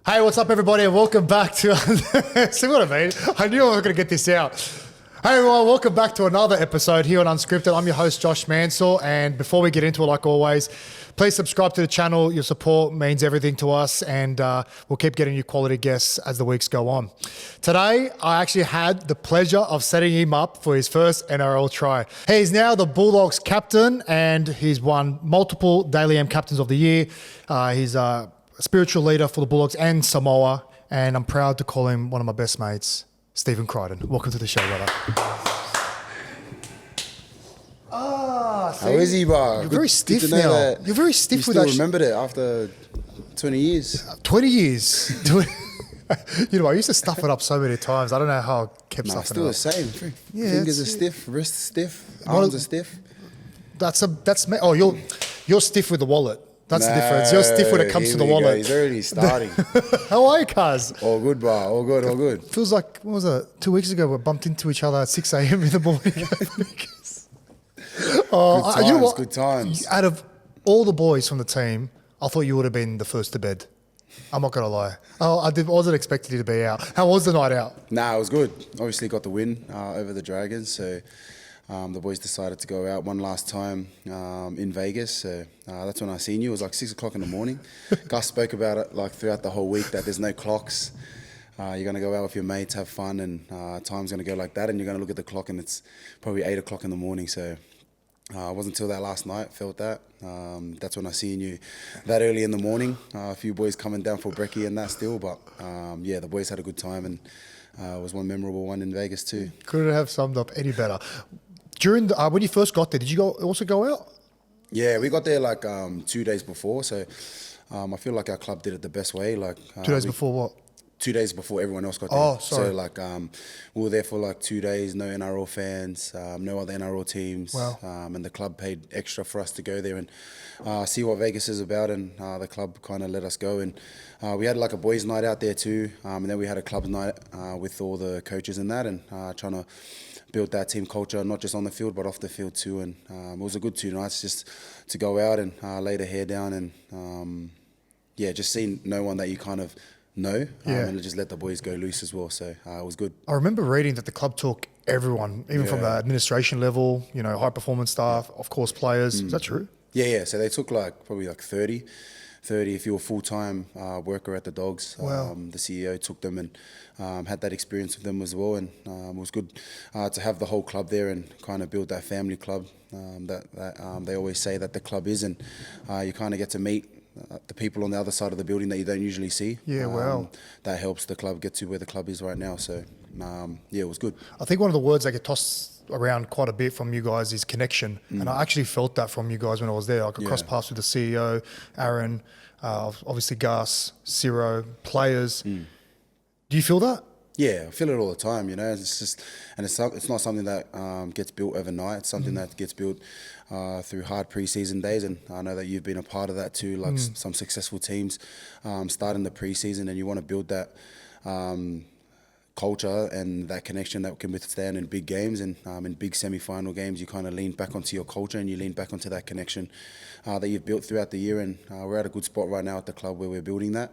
Hey, what's up, everybody, and welcome back to... See what I mean? I knew I was going to get this out. Hey, everyone, welcome back to another episode here on Unscripted. I'm your host, Josh Mansour, and before we get into it, like always, please subscribe to the channel. Your support means everything to us, and we'll keep getting you quality guests as the weeks go on. Today, I actually had the pleasure of setting him up for his first NRL try. He's now the Bulldogs captain, and he's won multiple Daily M Captains of the Year. He's a spiritual leader for the Bulldogs and Samoa, and I'm proud to call him one of my best mates, Stephen Crichton. Welcome to the show, brother. How is he, bro? You're very stiff now. You're very stiff with that. You still remembered it after 20 years. 20 years. You know, I used to stuff it up so many times. I don't know how I kept stuffing still it up. The same. Yeah, fingers are stiff, wrists stiff, arms are stiff. That's me. Oh, you're stiff with the wallet. That's the difference. You're stiff when it comes to the wallet. He's already starting. How are you, cuz? All good, bro. All good, all good. Feels like, what was it, 2 weeks ago we bumped into each other at 6 a.m. in the morning. Good times. Out of all the boys from the team, I thought you would have been the first to bed. I'm not going to lie. I wasn't expecting you to be out. How was the night out? Nah, it was good. Obviously got the win over the Dragons, so the boys decided to go out one last time in Vegas. So that's when I seen you. It was like 6 o'clock in the morning. Gus spoke about it like throughout the whole week that there's no clocks. You're going to go out with your mates, have fun, and time's going to go like that, and you're going to look at the clock and it's probably 8 o'clock in the morning. So it wasn't until that last night, felt that. That's when I seen you that early in the morning. A few boys coming down for brekkie and that still, but yeah, the boys had a good time, and it was one memorable one in Vegas too. Couldn't have summed up any better. During the, when you first got there, did you also go out? Yeah, we got there like 2 days before, so I feel like our club did it the best way. Like 2 days before what? 2 days before everyone else got there. Oh, sorry. So like we were there for like 2 days, no NRL fans, no other NRL teams. Wow. And the club paid extra for us to go there and see what Vegas is about, and the club kind of let us go. And we had like a boys' night out there too, and then we had a club's night with all the coaches and that, and trying to build that team culture, not just on the field but off the field too. And it was a good 2 nights just to go out and lay the hair down and yeah, just seeing no one that you kind of know, and just let the boys go loose as well. So it was good. I remember reading that the club took everyone, even from the administration level, you know, high performance staff, of course players. Is that true? Yeah. So they took probably 30 if you were full-time worker at the Dogs. Wow. The CEO took them and had that experience with them as well, and it was good to have the whole club there and kind of build that family club that they always say that the club is, and you kind of get to meet the people on the other side of the building that you don't usually see. Yeah, wow. That helps the club get to where the club is right now. So yeah, it was good. I think one of the words that get tossed around quite a bit from you guys is connection, and I actually felt that from you guys when I was there. I could cross paths with the CEO, Aaron, obviously Gus, Ciro, players. Do you feel that? Yeah, I feel it all the time. You know, it's just, and it's not something that gets built overnight. It's something that gets built through hard pre-season days, and I know that you've been a part of that too. Like some successful teams starting the pre-season, and you want to build that culture and that connection that can withstand in big games, and in big semi-final games. You kind of lean back onto your culture and you lean back onto that connection that you've built throughout the year. And we're at a good spot right now at the club where we're building that.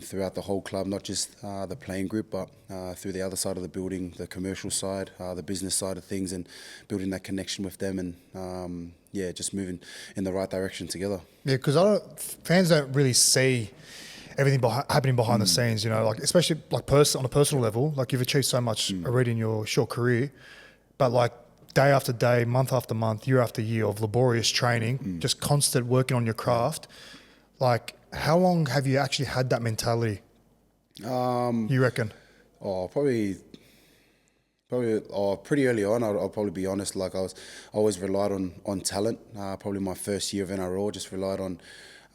Throughout the whole club, not just the playing group, but through the other side of the building, the commercial side, the business side of things, and building that connection with them, and yeah, just moving in the right direction together. Yeah, because fans don't really see everything happening behind the scenes, you know, like especially like on a personal level. Like you've achieved so much already in your short career, but like day after day, month after month, year after year of laborious training, just constant working on your craft, like. How long have you actually had that mentality? You reckon? Probably pretty early on. I'll probably be honest. Like I always relied on talent. Probably my first year of NRL, just relied on.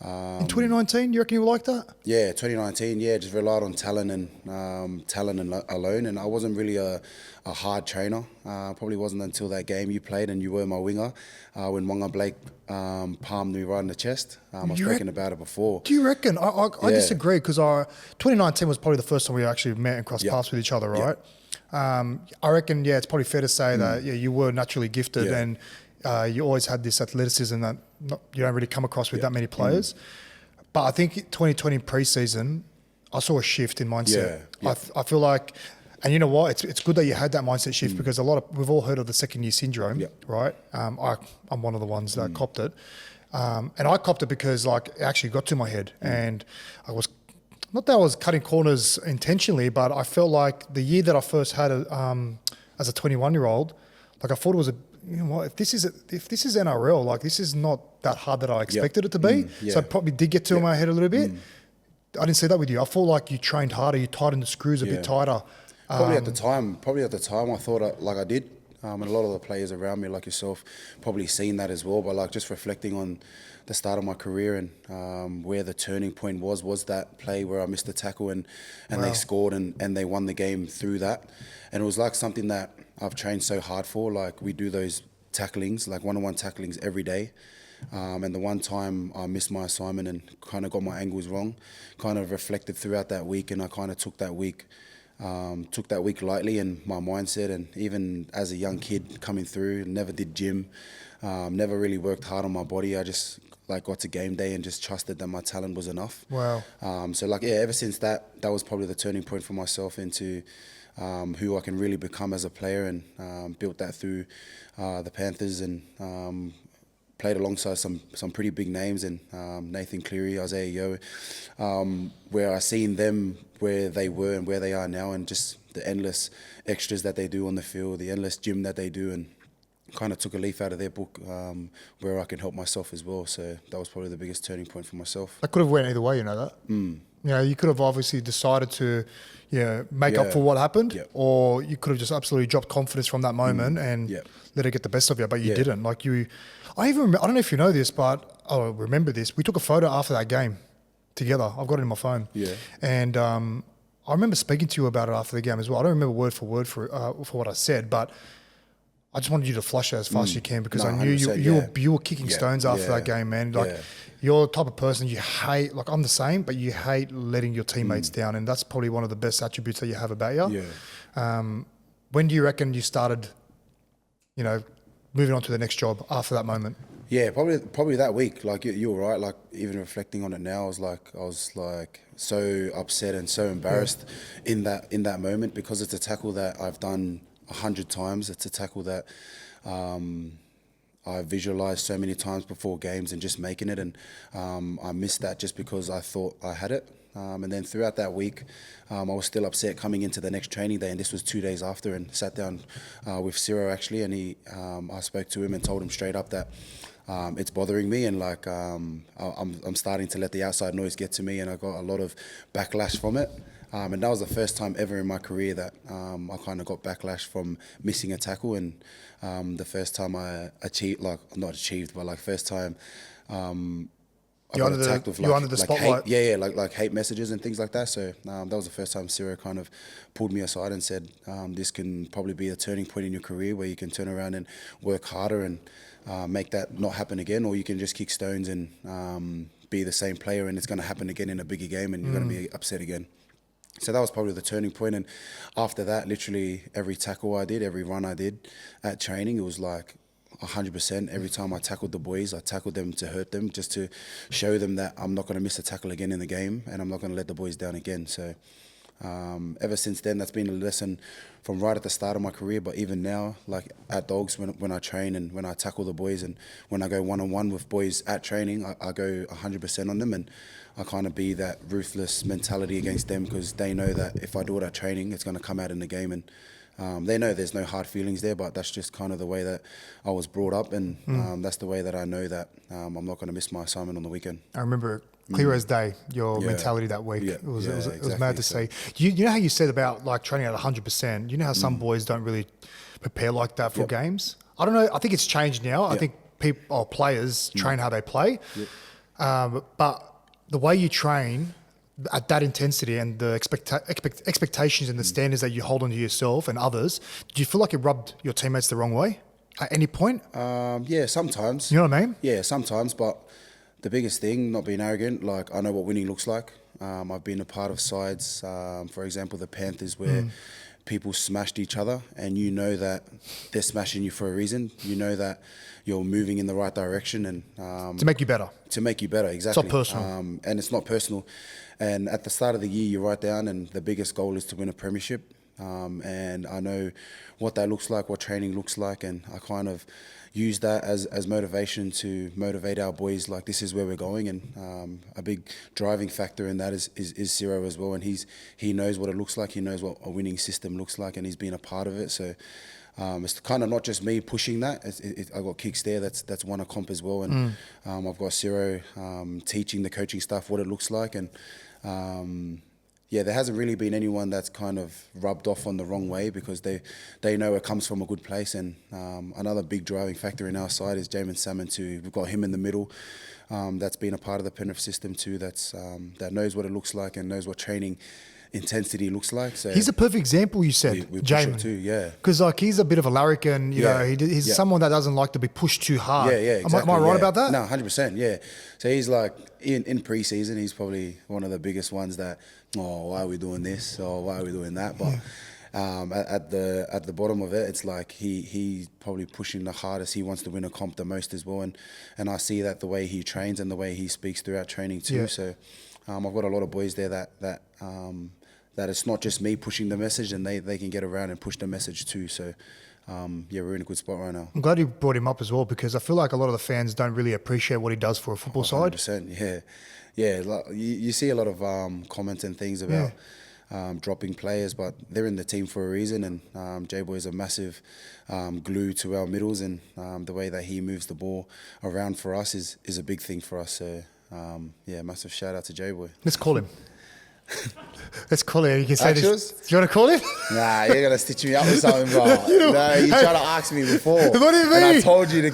In 2019, you reckon you were like that? Yeah, 2019. Yeah, just relied on talent alone, and I wasn't really a hard trainer. Probably wasn't until that game you played and you were my winger when Waqa Blake palmed me right in the chest. I was speaking about it before. Do you reckon? I disagree, because 2019 was probably the first time we actually met and crossed paths with each other, right? I reckon, it's probably fair to say that you were naturally gifted and you always had this athleticism that you don't really come across with that many players. But I think 2020 preseason, I saw a shift in mindset. Yeah. I feel like, and you know what? It's good that you had that mindset shift because we've all heard of the second year syndrome, right? I'm one of the ones that copped it. And I copped it because like it actually got to my head and I was, not that I was cutting corners intentionally, but I felt like the year that I first had it as a 21-year-old, like I thought it was you know what, if this is NRL, like this is not that hard that I expected it to be. So it probably did get to my head a little bit. I didn't see that with you. I felt like you trained harder, you tightened the screws a bit tighter. Probably at the time, I thought I did. And a lot of the players around me, like yourself, probably seen that as well. But like just reflecting on the start of my career and where the turning point was that play where I missed the tackle and they scored and they won the game through that. And it was like something that I've trained so hard for. Like we do those tacklings, like one-on-one tacklings every day. And the one time I missed my assignment and kind of got my angles wrong, kind of reflected throughout that week, and I kind of took that week lightly in my mindset. And even as a young kid coming through, never did gym, never really worked hard on my body. I just like got to game day and just trusted that my talent was enough. Wow. So like, yeah, ever since that was probably the turning point for myself into who I can really become as a player, and built that through the Panthers and played alongside some pretty big names, and Nathan Cleary, Isaiah Yeo, where I seen them where they were and where they are now, and just the endless extras that they do on the field, the endless gym that they do, and kind of took a leaf out of their book where I can help myself as well. So that was probably the biggest turning point for myself. That could have went either way, you know that? You know, you could have obviously decided to make up for what happened, or you could have just absolutely dropped confidence from that moment and let it get the best of you, but you didn't. Like I don't know if you know this, but I remember this. We took a photo after that game together. I've got it in my phone. Yeah. And I remember speaking to you about it after the game as well. I don't remember word for word for what I said, but I just wanted you to flush it as fast as you can because I knew you were kicking stones after that game, man. Like you're the type of person you hate. Like I'm the same, but you hate letting your teammates down, and that's probably one of the best attributes that you have about you. Yeah. When do you reckon you started, moving on to the next job after that moment? Yeah, probably that week. Like you were right. Like even reflecting on it now, I was like so upset and so embarrassed in that moment because it's a tackle that I've done 100 times. It's a tackle that I visualized so many times before games and just making it, and I missed that just because I thought I had it. And then throughout that week, I was still upset coming into the next training day, and this was 2 days after, and sat down with Ciro actually, and I spoke to him and told him straight up that it's bothering me, and like I'm starting to let the outside noise get to me, and I got a lot of backlash from it. And that was the first time ever in my career that I kind of got backlash from missing a tackle, and the first time I first time I got attacked with under the spotlight. Hate, like hate messages and things like that. So that was the first time Ciro kind of pulled me aside and said, this can probably be a turning point in your career where you can turn around and work harder and make that not happen again, or you can just kick stones and be the same player, and it's going to happen again in a bigger game, and you're going to be upset again. So that was probably the turning point. And after that, literally every tackle I did, every run I did at training, it was like 100%. Every time I tackled the boys, I tackled them to hurt them, just to show them that I'm not going to miss a tackle again in the game, and I'm not going to let the boys down again. So ever since then, that's been a lesson from right at the start of my career, but even now, like at Dogs, when I train and when I tackle the boys and when I go one-on-one with boys at training, I go 100% on them, and I kind of be that ruthless mentality against them because they know that if I do it at training, it's going to come out in the game, and they know there's no hard feelings there, but that's just kind of the way that I was brought up, and that's the way that I know that I'm not going to miss my assignment on the weekend. I remember clear as day your mentality that week. It was mad to see. You know how you said about like training at 100%. You know how some boys don't really prepare like that for games. I don't know. I think it's changed now. I think players train how they play, but the way you train at that intensity and the expectations and the standards that you hold onto yourself and others, do you feel like it rubbed your teammates the wrong way at any point? Yeah, sometimes. You know what I mean? Yeah, sometimes. But the biggest thing, not being arrogant, like I know what winning looks like. I've been a part of sides, for example, the Panthers, where people smashed each other, and you know that they're smashing you for a reason. You know that you're moving in the right direction, and to make you better. To make you better, exactly. It's not personal. And it's not personal. And at the start of the year, you write down, and the biggest goal is to win a premiership. And I know what that looks like, what training looks like, and I kind of use that as motivation to motivate our boys. Like, this is where we're going, and a big driving factor in that is Ciro as well. And he knows what it looks like. He knows what a winning system looks like, and he's been a part of it. So it's kind of not just me pushing that. I got Kicks there. That's won a comp as well, and I've got Ciro teaching the coaching staff what it looks like, and there hasn't really been anyone that's kind of rubbed off on the wrong way, because they know it comes from a good place. And another big driving factor in our side is Jamin Salmon too. We've got him in the middle. That's been a part of the Penrith system too. That knows what it looks like and knows what training intensity looks like. So he's a perfect example. You said we Jamin too, yeah, because like he's a bit of a larrikin. You know, he's someone that doesn't like to be pushed too hard. Yeah, exactly. Am I right about that? No, 100%. Yeah. So he's like in pre-season, he's probably one of the biggest ones that, why are we doing this or why are we doing that? But at the bottom of it, it's like he's probably pushing the hardest. He wants to win a comp the most as well, and I see that the way he trains and the way he speaks throughout training too. Yeah. So I've got a lot of boys there that it's not just me pushing the message, and they can get around and push the message too. So we're in a good spot right now. I'm glad you brought him up as well, because I feel like a lot of the fans don't really appreciate what he does for a football side. 100%, yeah. Like, you see a lot of comments and things about dropping players, but they're in the team for a reason, and J-Boy is a massive glue to our middles, and the way that he moves the ball around for us is a big thing for us. So massive shout out to J-Boy. Let's call him. Let's call him. You can say this. Do you want to call him? Nah, you're gonna stitch me up with something, bro. You tried to ask me before. What do you mean? And I told you to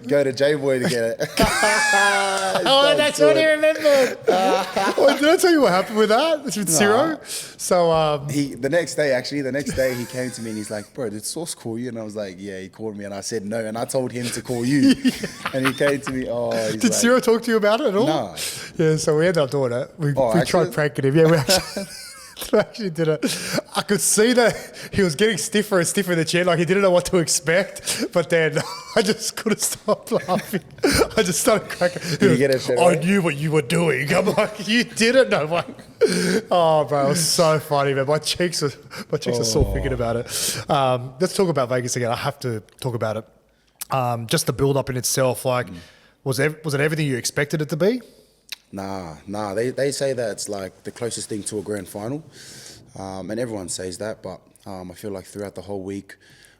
go to J-Boy to get it. That's what he remembered. Did I tell you what happened with that? It's with Ciro. So the next day he came to me and he's like, bro, did Sauce call you? And I was like, yeah, he called me, and I said no, and I told him to call you. And he came to me. Did Ciro talk to you about it at all? No. Yeah, so we ended up doing it. We tried pranking him. Yeah, we actually did it. I could see that he was getting stiffer and stiffer in the chair, like he didn't know what to expect. But then I just couldn't stop laughing. I just started cracking. I knew what you were doing. I'm like, you didn't know. Like, oh, bro, it was so funny, man. My cheeks are sore thinking about it. Let's talk about Vegas again. I have to talk about it. Just the build up in itself. Like, was it everything you expected it to be? Nah. They say that it's like the closest thing to a grand final, and everyone says that. But I feel like throughout the whole week,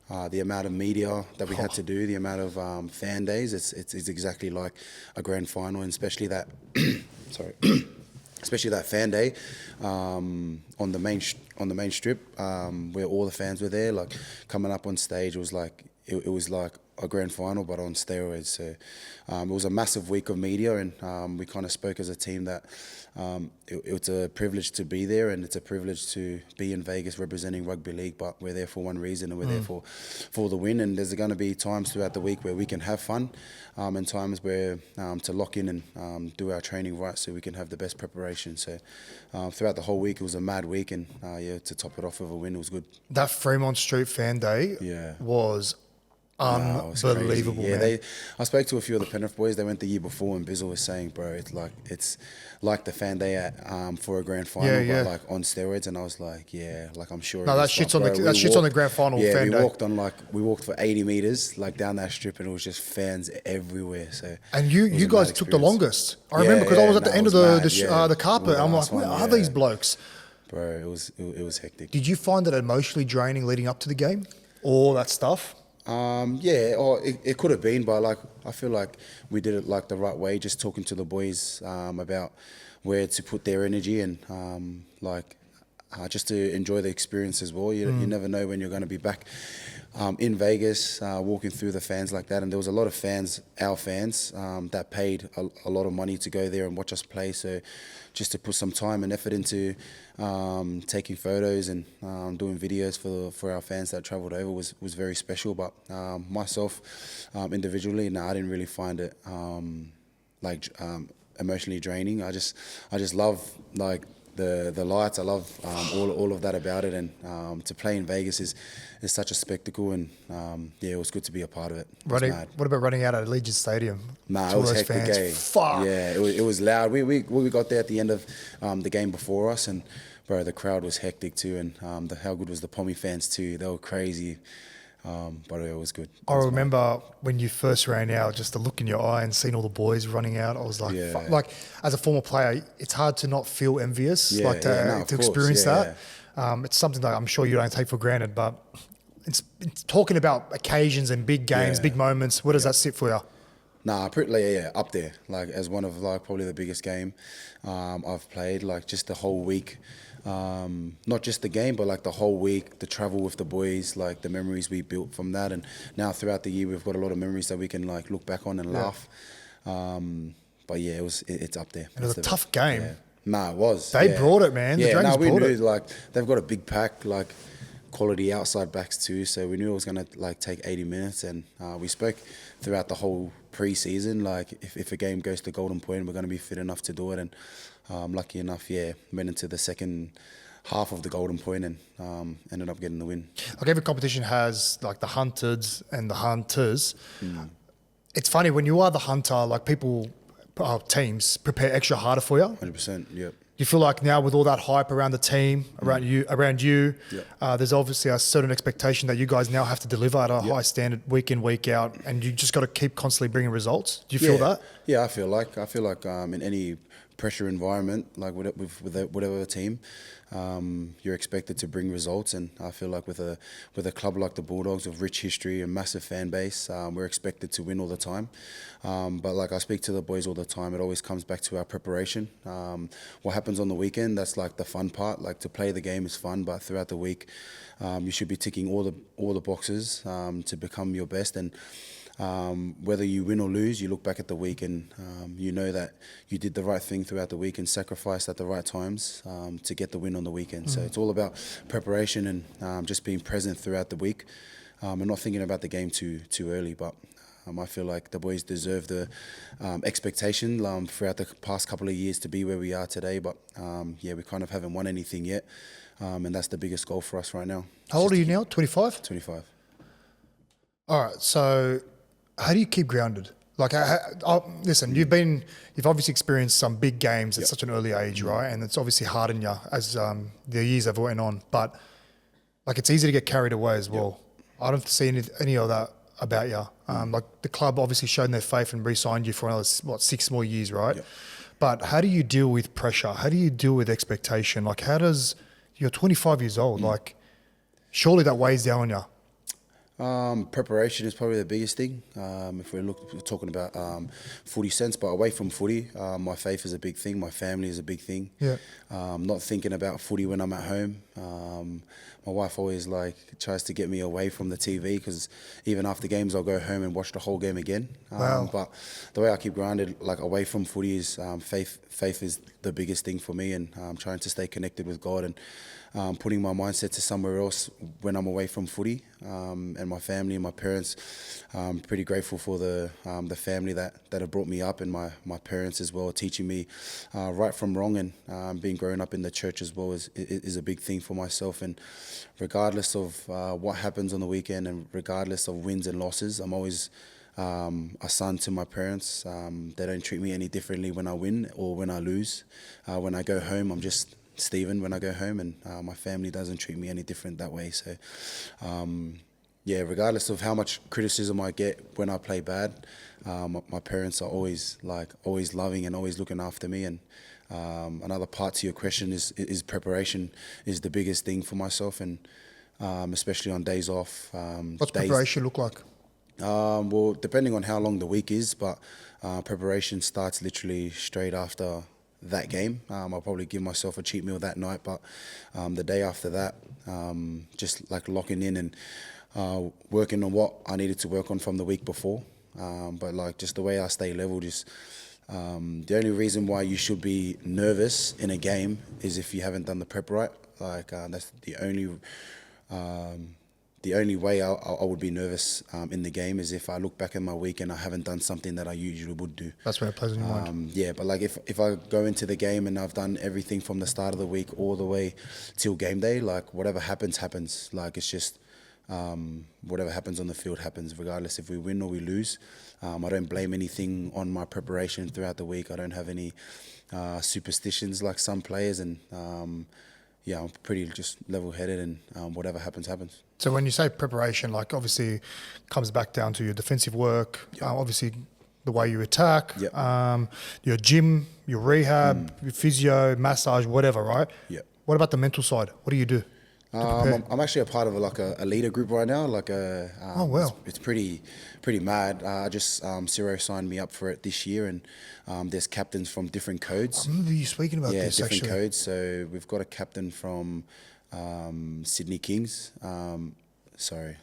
the amount of media that we had to do, the amount of fan days, it's exactly like a grand final, and especially that, especially that fan day on the main strip, where all the fans were there, like coming up on stage. It was like a grand final, but on steroids. So it was a massive week of media, and we kind of spoke as a team that it's a privilege to be there, and it's a privilege to be in Vegas representing rugby league, but we're there for one reason, and we're there for the win. And there's going to be times throughout the week where we can have fun, and times where to lock in and do our training right so we can have the best preparation. So throughout the whole week, it was a mad week, and to top it off with a win, it was good. That Fremont Street fan day was unbelievable. Yeah, I spoke to a few of the Penrith boys. They went the year before, and Bizzle was saying, bro, it's like the fan day at for a grand final, but like on steroids. And I was like, I'm sure. No, that shit's on the grand final. Yeah, fan day. we walked for 80 meters like down that strip, and it was just fans everywhere. So and you guys took the longest. I remember because I was at the end of the carpet. I'm like, where are these blokes? Bro, it was hectic. Did you find it emotionally draining leading up to the game? All that stuff. It could have been, but like I feel like we did it like the right way. Just talking to the boys about where to put their energy, and just to enjoy the experience as well. You never know when you're going to be back in Vegas, walking through the fans like that. And there was a lot of fans, our fans, that paid a lot of money to go there and watch us play. So just to put some time and effort into taking photos and doing videos for our fans that travelled over was very special. But myself, individually, I didn't really find it emotionally draining. I just love like the lights. I love all of that about it, and to play in Vegas is such a spectacle, and yeah, it was good to be a part of it. What about running out at Allegiant Stadium? Nah, it was hectic. Fuck. Yeah, it was loud. We got there at the end of the game before us, and bro, the crowd was hectic too, and how good was the Pommy fans too? They were crazy. But it was good. I remember when you first ran out, just the look in your eye and seeing all the boys running out. I was like, Yeah. fuck. Like as a former player, it's hard to not feel envious, Yeah, like of to course. experience Yeah, that. It's something that I'm sure you don't take for granted. But it's talking about occasions and big games, Yeah. big moments. Where does that sit for you? Nah, pretty up there. Like as one of like probably the biggest game I've played. Like just the whole week, not just the game, but like the whole week, the travel with the boys, like the memories we built from that, and now throughout the year we've got a lot of memories that we can like look back on and laugh. But yeah, it's up there. And it was a tough game. Yeah. Nah, it was. They brought it, man. The Dragons we brought knew it. like they've got a big pack, like quality outside backs too. So we knew it was gonna like take 80 minutes, and we spoke throughout the whole pre-season. Like if a game goes to Golden Point, we're gonna be fit enough to do it. And lucky enough, went into the second half of the Golden Point and ended up getting the win. Like every competition has like the hunters and the hunters. It's funny when you are the hunter, like teams prepare extra harder for you. 100%. Yep. You feel like now with all that hype around the team, around you, there's obviously a certain expectation that you guys now have to deliver at a high standard week in, week out, and you just got to keep constantly bringing results. Do you feel that? Yeah, I feel like in any pressure environment, like with whatever team, you're expected to bring results, and I feel like with a club like the Bulldogs with rich history and massive fan base, we're expected to win all the time. But like I speak to the boys all the time, it always comes back to our preparation. What happens on the weekend, that's like the fun part. Like to play the game is fun, but throughout the week, you should be ticking all the boxes to become your best. And whether you win or lose, you look back at the week and you know that you did the right thing throughout the week and sacrificed at the right times to get the win on the weekend. So it's all about preparation and just being present throughout the week and not thinking about the game too early. But I feel like the boys deserve the expectation throughout the past couple of years to be where we are today. But we kind of haven't won anything yet, and that's the biggest goal for us right now. How old are you now? 25? 25. All right, so how do you keep grounded? Like, listen, you've obviously experienced some big games at such an early age, right? And it's obviously hardened you as the years have went on. But like, it's easy to get carried away as well. I don't see any of that about you. Like the club obviously showed their faith and re-signed you for another 6 more years, right? Yep. But how do you deal with pressure? How do you deal with expectation? Like, you're 25 years old. Like, surely that weighs down on you. Preparation is probably the biggest thing. If we're talking about footy sense, but away from footy, my faith is a big thing. My family is a big thing. Yeah. Not thinking about footy when I'm at home. My wife always tries to get me away from the TV because even after games I'll go home and watch the whole game again. Wow. But the way I keep grounded, like away from footy, is faith. Faith is the biggest thing for me, and trying to stay connected with God and putting my mindset to somewhere else when I'm away from footy, and my family and my parents. I'm pretty grateful for the family that have brought me up, and my parents as well, teaching me right from wrong, and being growing up in the church as well is a big thing for myself. And regardless of what happens on the weekend, and regardless of wins and losses, I'm always a son to my parents. They don't treat me any differently when I win or when I lose. When I go home, I'm just Stephen when I go home, and my family doesn't treat me any different that way. So regardless of how much criticism I get when I play bad, my parents are always loving and always looking after me. And another part to your question is preparation is the biggest thing for myself, and especially on days off. What's preparation look like? Well, depending on how long the week is, but preparation starts literally straight after that game. I'll probably give myself a cheat meal that night, but the day after that, just like locking in and working on what I needed to work on from the week before. But like just the way I stay level, just the only reason why you should be nervous in a game is if you haven't done the prep right. Like that's the only the only way I would be nervous in the game is if I look back in my week and I haven't done something that I usually would do. That's when it plays in your mind. Yeah, but like if I go into the game and I've done everything from the start of the week all the way till game day, like whatever happens, happens. Like it's just whatever happens on the field happens, regardless if we win or we lose. I don't blame anything on my preparation throughout the week. I don't have any superstitions like some players, and yeah, I'm pretty just level-headed, and whatever happens, happens. So when you say preparation, like obviously comes back down to your defensive work, obviously the way you attack, your gym, your rehab, your physio, massage, whatever, right? Yeah. What about the mental side? What do you do? I'm actually a part of a leader group right now. Oh wow, it's pretty mad. Ciro signed me up for it this year, and there's captains from different codes. I remember you speaking about this. Different actually. codes. So we've got a captain from Sydney Kings. Sorry, a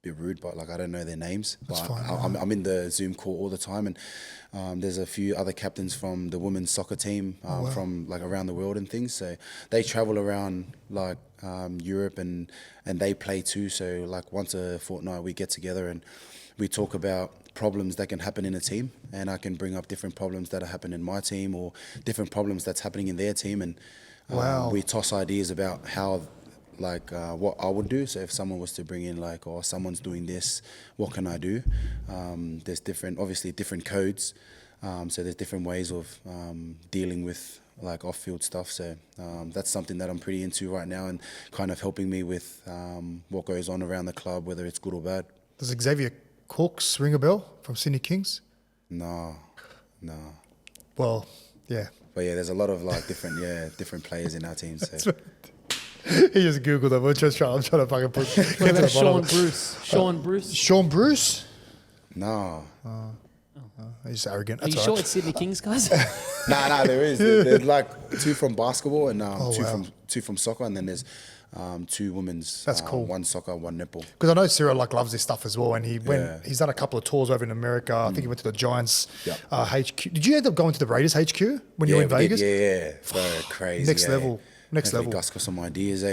bit rude, but like I don't know their names. That's but fine, I'm in the Zoom call all the time, and there's a few other captains from the women's soccer team from like around the world and things. So they travel around like Europe and they play too. So like once a fortnight we get together and we talk about problems that can happen in a team, and I can bring up different problems that are happening in my team or different problems that's happening in their team, and we toss ideas about how what I would do. So if someone was to bring in like, or someone's doing this, what can I do? There's obviously different codes. So there's different ways of dealing with like off-field stuff. So that's something that I'm pretty into right now, and kind of helping me with what goes on around the club, whether it's good or bad. Does Xavier Cooks ring a bell from Sydney Kings? No. Well, yeah. But yeah, there's a lot of like different players in our team. So. He just Googled them. I'm trying to fucking put. What about Sean Bruce? Sean Bruce? No. He's arrogant. Are you sure it's Sydney Kings, guys? Nah, there is. There's like two from basketball and two from soccer, and then there's two women's. That's cool. One soccer, one netball. Because I know Cyril loves this stuff as well, and he's done a couple of tours over in America. I think he went to the Giants HQ. Did you end up going to the Raiders HQ when you were in Vegas? Yeah. Bro, crazy. Next level. Gus got some ideas,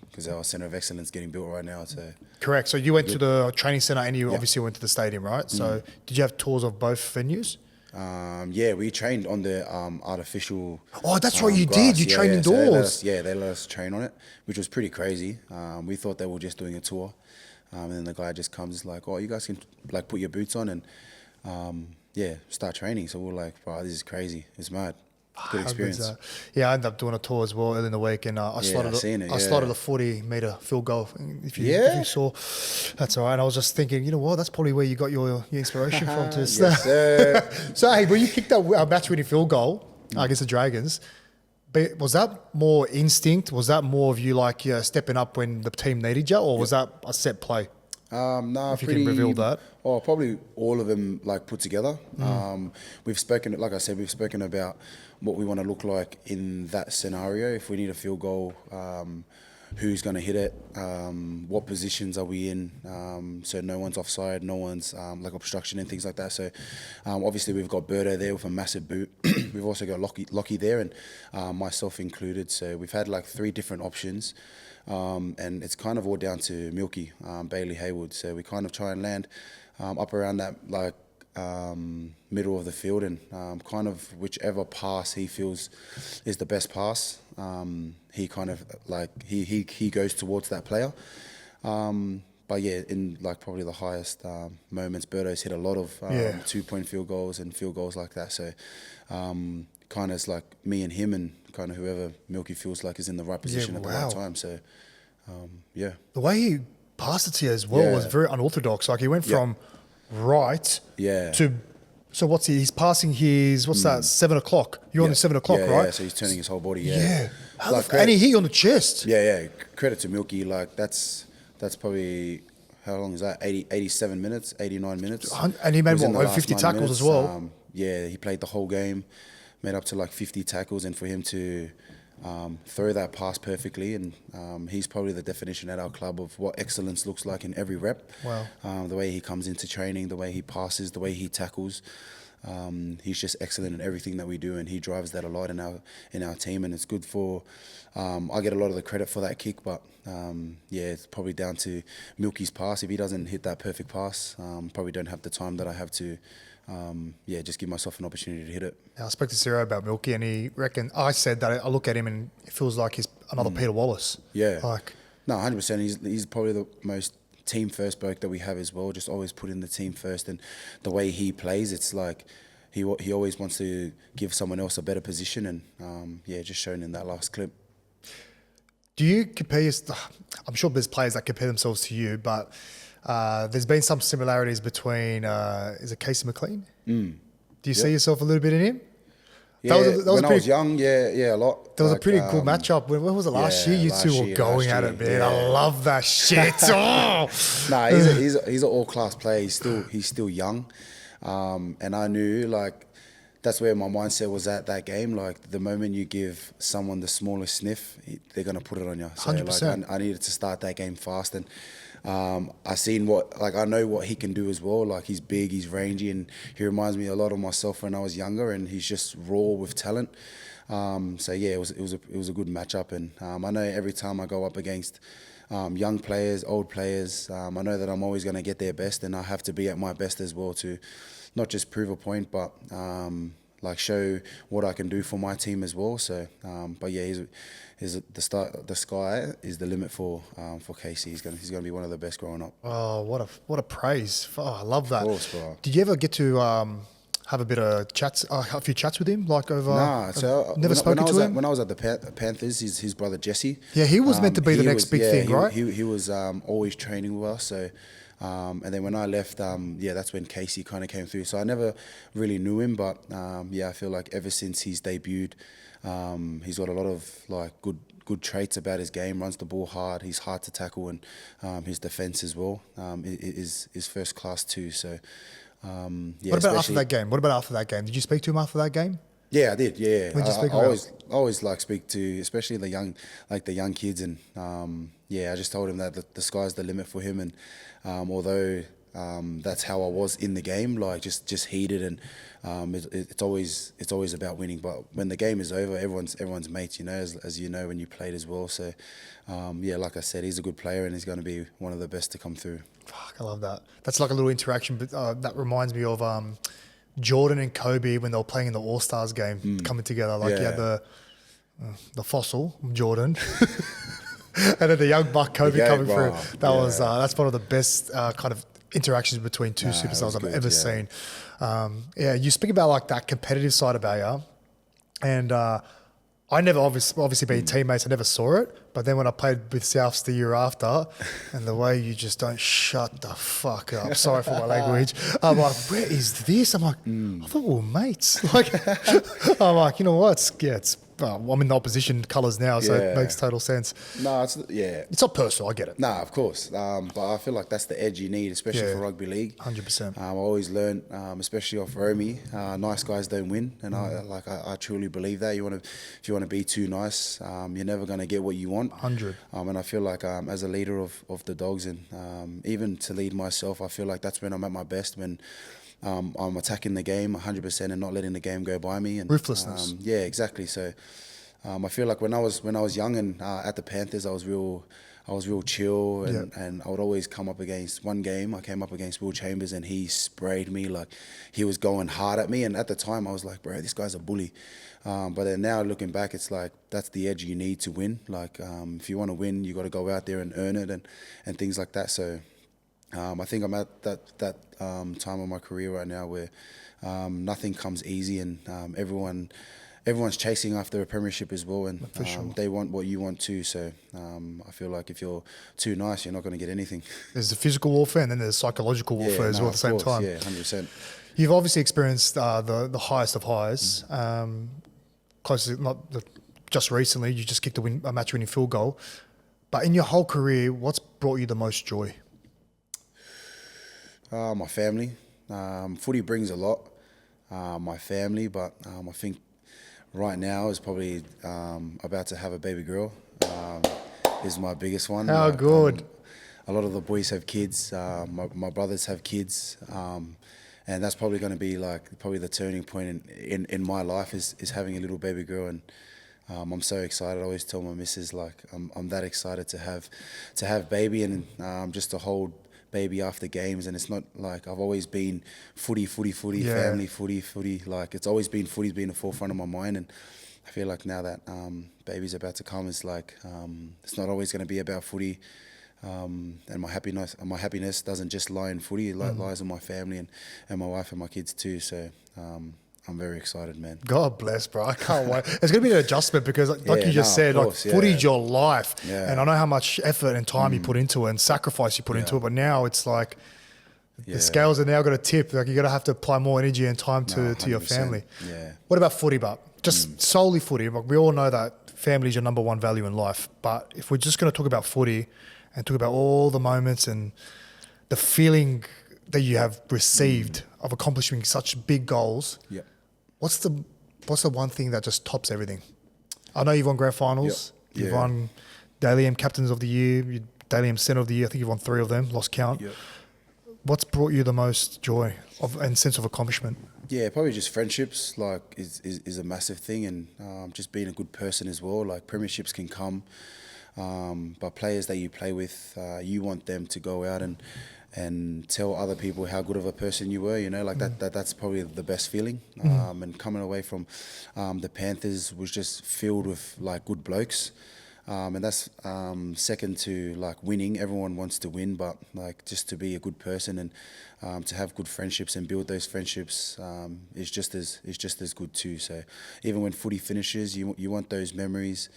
because our centre of excellence getting built right now. So correct. So you went to the training centre, and you obviously went to the stadium, right? So did you have tours of both venues? We trained on the artificial. Oh, that's right, you grass. did. You trained indoors. So they let us train on it, which was pretty crazy. We thought they were just doing a tour, and then the guy just comes like, "Oh, you guys can like put your boots on and start training." So we're like, "Wow, this is crazy. It's mad." Good experience. I ended up doing a tour as well early in the week, and I slotted a 40-meter field goal. If you saw, that's all right. And I was just thinking, you know what? That's probably where you got your inspiration from. Yes, sir. So, hey, when you kicked that match-winning field goal against the Dragons, was that more instinct? Was that more of you like stepping up when the team needed you, or was that a set play? No, if you can reveal that. Oh, probably all of them like put together. We've spoken about what we want to look like in that scenario. If we need a field goal, who's going to hit it? What positions are we in? So no one's offside, no one's like obstruction and things like that. So obviously we've got Birdo there with a massive boot. We've also got Lachie there, and myself included. So we've had like 3 different options. And it's kind of all down to Milky, Bailey Haywood. So we kind of try and land up around that like middle of the field, and kind of whichever pass he feels is the best pass, he kind of like he goes towards that player. But yeah, in like probably the highest moments, Birdo's hit a lot of 2-point field goals and field goals like that. So kind of it's like me and him, and kind of whoever Milky feels like is in the right position at the right time. So the way he passed it to you as well was very unorthodox. Like he went from right to. So what's he's passing his, what's that, 7 o'clock? You're on the 7 o'clock, right? Yeah, so he's turning his whole body, And he hit you on the chest. Credit to Milky, like that's probably, how long is that? 87 minutes, 89 minutes. And he made over 50 tackles as well. He played the whole game, made up to like 50 tackles, and for him to throw that pass perfectly, and he's probably the definition at our club of what excellence looks like in every rep. Wow. The way he comes into training, the way he passes, the way he tackles. he's just excellent in everything that we do, and he drives that a lot in our team, and it's good for. I get a lot of the credit for that kick, but it's probably down to Milky's pass. If he doesn't hit that perfect pass, probably don't have the time that I have to. Just give myself an opportunity to hit it. I spoke to Ciro about Milky, and he reckoned. I said that I look at him and it feels like he's another Peter Wallace. Yeah, like no, 100%. He's probably the most team first bloke that we have as well. Just always putting the team first, and the way he plays, it's like he always wants to give someone else a better position, and just shown in that last clip. Do you compare? I'm sure there's players that compare themselves to you, but there's been some similarities between. Is it Casey McLean? Do you see yourself a little bit in him? Yeah, when I was young, a lot. There was a pretty good matchup. When was it last year? You two were going at it, man. Yeah. I love that shit. Nah, he's an all-class player. He's still young, and I knew that's where my mindset was at that game. Like the moment you give someone the smallest sniff, they're gonna put it on you. So 100%. I needed to start that game fast, and I know what he can do as well. Like he's big, he's rangy, and he reminds me a lot of myself when I was younger. And he's just raw with talent. It was a good matchup, and I know every time I go up against young players, old players, I know that I'm always going to get their best, and I have to be at my best as well to not just prove a point, but show what I can do for my team as well. So, the sky is the limit for Casey. He's gonna be one of the best growing up. Oh, what a praise! Oh, I love that. Of course, bro. Did you ever get to have a bit of chats, a few chats with him, like over? Nah, so never spoken to him. When I was at the Panthers, his brother Jesse. Yeah, he was meant to be the next big thing, right? He was always training with us. So, and then when I left, that's when Casey kind of came through. So I never really knew him, but I feel like ever since he's debuted, he's got a lot of good traits about his game. Runs the ball hard. He's hard to tackle, and his defense as well is first class too. So. What about after that game? Did you speak to him after that game? Yeah, I did. Yeah, when did you speak I always speak to, especially the young kids, and I just told him that the sky's the limit for him, and although that's how I was in the game, just heated, and it's always about winning. But when the game is over, everyone's mates, as you know when you played as well. So like I said, he's a good player, and he's going to be one of the best to come through. Fuck, I love that. That's like a little interaction, but that reminds me of Jordan and Kobe when they were playing in the All-Stars game, coming together. You had the fossil, Jordan, and then the young buck, Kobe, coming through. That's one of the best kind of interactions between two superstars I've ever seen. You speak about that competitive side about you, and I never obviously being teammates, I never saw it. But then when I played with Souths the year after, and the way you just don't shut the fuck up. Sorry for my language. I'm like, where is this? I'm like, I thought we were mates. I'm like, you know what? I'm in the opposition colours now, so it makes total sense. No, it's not personal. I get it. Nah, of course. But I feel like that's the edge you need, especially for rugby league. 100%. I always learn, especially off Romy, nice guys don't win, and I truly believe that. If you want to be too nice, you're never going to get what you want. 100. And I feel like as a leader of the Dogs, and even to lead myself, I feel like that's when I'm at my best, when I'm attacking the game 100% and not letting the game go by me. And ruthlessness. Exactly. So I feel like when I was young and at the Panthers, I was real chill, and I would always come up against one game. I came up against Will Chambers, and he sprayed me. He was going hard at me, and at the time I was like, bro, this guy's a bully. But then now looking back, it's like that's the edge you need to win. If you want to win, you got to go out there and earn it, and things like that. So I think I'm at that time of my career right now where nothing comes easy, and everyone's chasing after a premiership as well, and they want what you want too. So I feel like if you're too nice, you're not going to get anything. There's the physical warfare, and then there's psychological warfare as well at the same time. Yeah, 100%. You've obviously experienced the highest of highs. Just recently, you just kicked a match-winning field goal. But in your whole career, what's brought you the most joy? My family. Footy brings a lot. My family, but I think right now is probably about to have a baby girl. Is my biggest one. How good. A lot of the boys have kids. My brothers have kids. and that's probably going to be like probably the turning point in my life is having a little baby girl. And I'm so excited. I always tell my missus like I'm that excited to have baby, and just to hold baby after games. And it's not like I've always been footy, family, footy. Like it's always been footy's been the forefront of my mind. And I feel like now that baby's about to come, it's like it's not always going to be about footy. And my happiness doesn't just lie in footy. It lies in my family and my wife and my kids too. So I'm very excited, man. God bless, bro. I can't wait. It's going to be an adjustment because, like you just said, footy's your life. Yeah. And I know how much effort and time you put into it and sacrifice you put into it. But now it's like the scales are now going to tip. Like you're going to have to apply more energy and time to your family. Yeah. What about footy, but just solely footy? Like we all know that family is your number one value in life. But if we're just going to talk about footy and talk about all the moments and the feeling that you have received of accomplishing such big goals, what's the one thing that just tops everything? I know you've won grand finals. You've won Daily M Captains of the Year, Daily M Centre of the Year. I think you've won 3 of them, lost count. What's brought you the most joy and sense of accomplishment? Yeah, probably just friendships, like is a massive thing, and just being a good person as well. Like premierships can come, but players that you play with, you want them to go out and tell other people how good of a person you were, you know, like that's probably the best feeling. And coming away from the Panthers was just filled with like good blokes. And that's second to like winning. Everyone wants to win, but like just to be a good person and to have good friendships and build those friendships is just as good too. So even when footy finishes, you want those memories,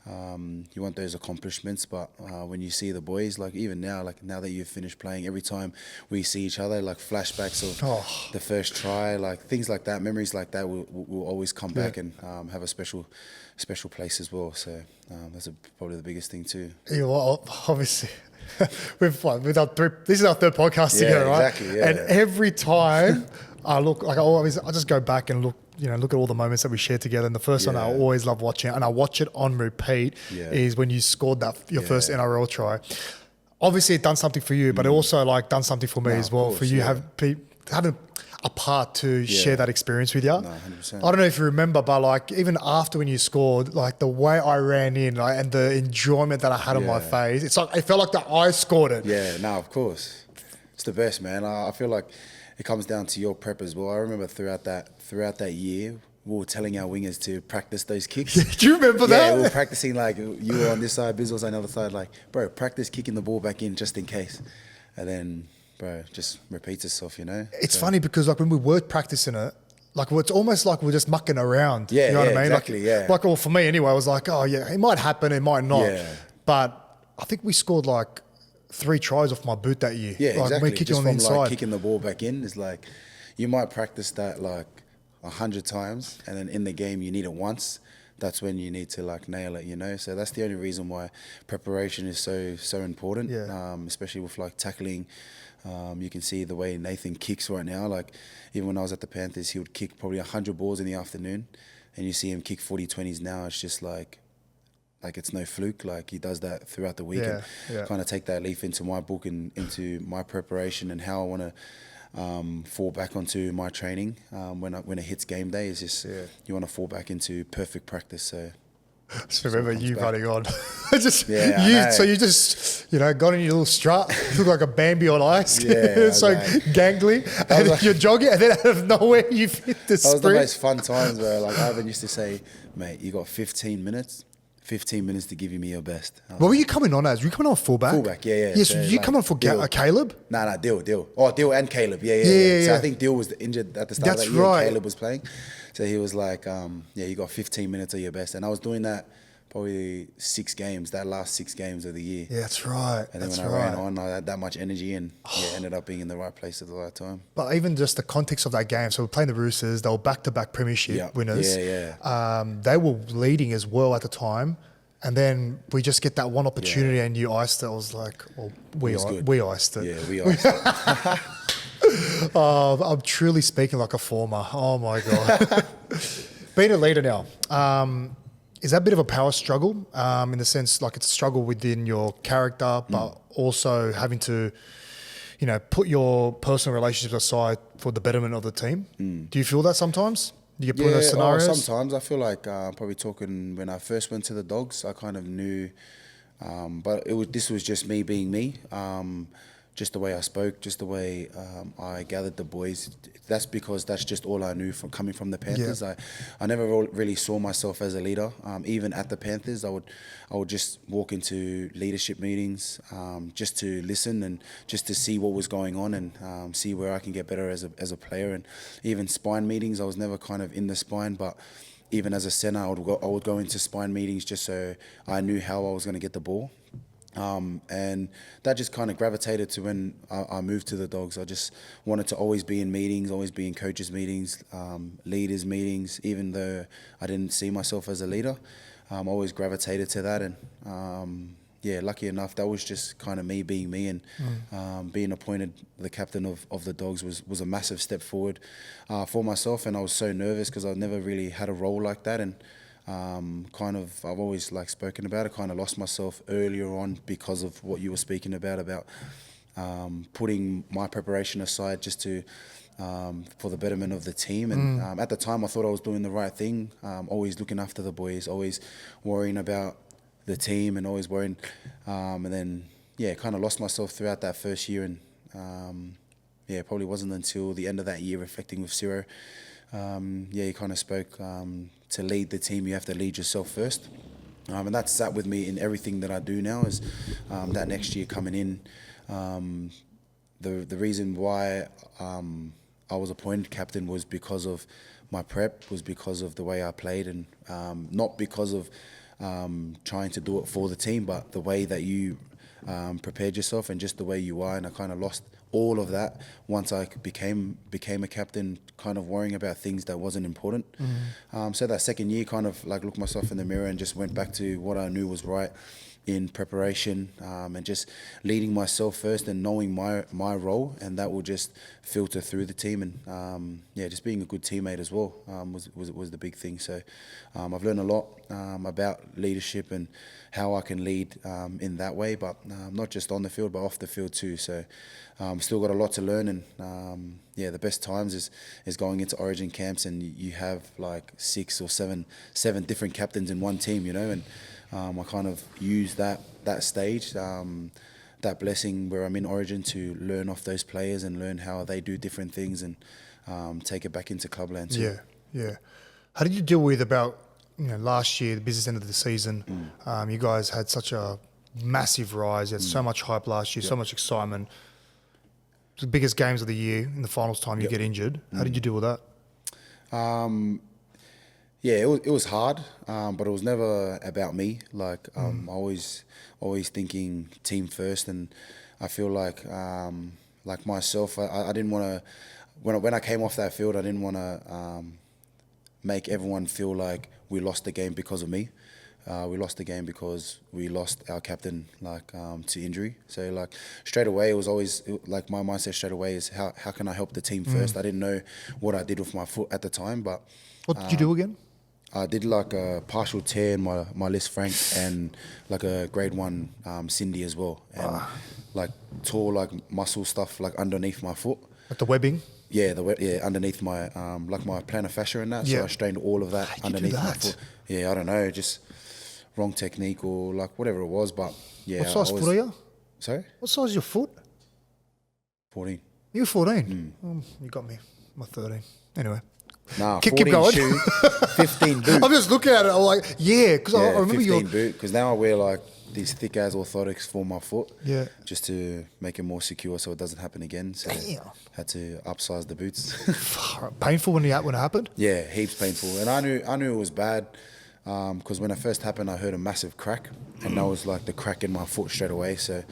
you want those accomplishments. But when you see the boys, like even now that you've finished playing, every time we see each other, like flashbacks of the first try, like things like that, memories like that will always come back and have a special place as well. So that's probably the biggest thing too. Yeah, well, obviously, we've done this is our third podcast together, right? Exactly, yeah. And every time I look, like I just go back and look at all the moments that we shared together. And the first one I always love watching, and I watch it on repeat, is when you scored your first NRL try. Obviously, it done something for you, but it also like done something for me as well. Course, for you having a part to share that experience with you. No, 100%. I don't know if you remember, but like even after when you scored, like the way I ran in, like, and the enjoyment that I had on my face, it's like it felt like that I scored it. Yeah, no, of course, it's the best, man. I feel like it comes down to your prep as well. I remember throughout that year, we were telling our wingers to practice those kicks. Do you remember that? Yeah, we were practicing, like you were on this side, Biz was on the other side, like, bro, practice kicking the ball back in just in case. And then, bro, it just repeats itself, you know? It's funny because like when we were practicing it, like it's almost like we're just mucking around. Yeah, you know what I mean? exactly, Like, well, for me anyway, I was like, oh yeah, it might happen, it might not. Yeah. But I think we scored like 3 tries off my boot that year. Yeah, like, exactly. Kicking Just on the from inside. like kicking the ball back in, is like, you might practice that like 100 times, and then in the game you need it once. That's when you need to like nail it, you know. So that's the only reason why preparation is so important. Especially with like tackling. You can see the way Nathan kicks right now. Like even when I was at the Panthers, he would kick probably 100 balls in the afternoon, and you see him kick 40-20s now. It's just like it's no fluke. Like he does that throughout the week, and kind of take that leaf into my book and into my preparation and how I want to fall back onto my training when it hits game day. Is just you want to fall back into perfect practice. So just remember you running on. So you just got in your little strut, look like a Bambi on ice. It's so gangly, and like, you're jogging, and then out of nowhere you hit the sprint. That was the most fun times where like Ivan used to say, "Mate, you got 15 minutes." 15 minutes to give me your best. What were you coming on as? Were you coming on fullback? Fullback, yeah. Yes, so you come on for Caleb? Nah, Dill. Oh, Dill and Caleb, yeah. So I think Dill was injured at the start of that year. Right. Caleb was playing. So he was like, you got 15 minutes of your best. And I was doing that probably 6 games, that last 6 games of the year. Yeah, that's right. And then when I ran on, I had that much energy and ended up being in the right place at the right time. But even just the context of that game, so we're playing the Roosters, they were back-to-back premiership winners. They were leading as well at the time. And then we just get that one opportunity and you iced it. I was like, well, we iced it. Yeah, we iced it. I'm truly speaking like a former. Oh, my God. Being a leader now, is that a bit of a power struggle in the sense like it's a struggle within your character, but also having to put your personal relationships aside for the betterment of the team. Do you feel that sometimes? Do you get put in those scenarios? Sometimes I feel like probably talking when I first went to the Dogs, I kind of knew, but this was just me being me. Just the way I spoke, just the way I gathered the boys. That's because that's just all I knew from coming from the Panthers. Yeah. I never really saw myself as a leader. Even at the Panthers, I would just walk into leadership meetings just to listen and just to see what was going on and see where I can get better as a player. And even spine meetings, I was never kind of in the spine, but even as a centre, I would go into spine meetings just so I knew how I was going to get the ball. And that just kind of gravitated to when I moved to the Dogs. I just wanted to always be in meetings, always be in coaches' meetings, leaders' meetings, even though I didn't see myself as a leader. I always gravitated to that. And lucky enough, that was just kind of me being me. And being appointed the captain of the Dogs was a massive step forward for myself. And I was so nervous because I've never really had a role like that. And I've always spoken about it, kind of lost myself earlier on because of what you were speaking about putting my preparation aside just to for the betterment of the team. And at the time I thought I was doing the right thing, always looking after the boys, always worrying about the team and always worrying, and then kind of lost myself throughout that first year. And it probably wasn't until the end of that year, reflecting with Ciro, he kind of spoke, to lead the team, you have to lead yourself first. And that's sat with me in everything that I do now is that next year coming in. The reason why I was appointed captain was because of my prep, was because of the way I played, and not because of trying to do it for the team, but the way that you prepared yourself and just the way you are. And I kind of lost all of that once I became a captain, kind of worrying about things that wasn't important. So that second year, kind of looked myself in the mirror and just went back to what I knew was right in preparation, and just leading myself first and knowing my role, and that will just filter through the team. And just being a good teammate as well was the big thing. So I've learned a lot about leadership and how I can lead in that way, but not just on the field but off the field too. So still got a lot to learn. And the best times is going into Origin camps and you have 6 or 7 different captains in one team, and I kind of use that stage, that blessing where I'm in Origin, to learn off those players and learn how they do different things, and take it back into clubland too. Yeah. How did you deal with about last year, the business end of the season? You guys had such a massive rise. You had so much hype last year, so much excitement. The biggest games of the year, in the finals time, you get injured. How did you deal with that? It was hard, but it was never about me. Always thinking team first, and I feel like myself, I didn't want to. When I came off that field, I didn't want to make everyone feel like we lost the game because of me. We lost the game because we lost our captain to injury. So straight away, it was always my mindset straight away is how can I help the team first. I didn't know what I did with my foot at the time, but what did you do again? I did a partial tear in my Lis Frank and a grade 1 Cindy as well, and tore muscle stuff underneath my foot. The webbing. Yeah, underneath my my plantar fascia and that. So I strained all of that underneath my foot. Yeah, I don't know, just wrong technique or whatever it was, but yeah. What size foot are you? Sorry? What size is your foot? 14. You're 14? You got me. I'm 13. Anyway. Nah, keep 14 going. shoe, 15 boot. I'm just looking at it, I'm because I remember 15 boot, because now I wear these thick ass orthotics for my foot, just to make it more secure so it doesn't happen again. So had to upsize the boots. Painful when it happened? Yeah, heaps painful, and I knew it was bad, because when it first happened, I heard a massive crack, and that was the crack in my foot straight away. So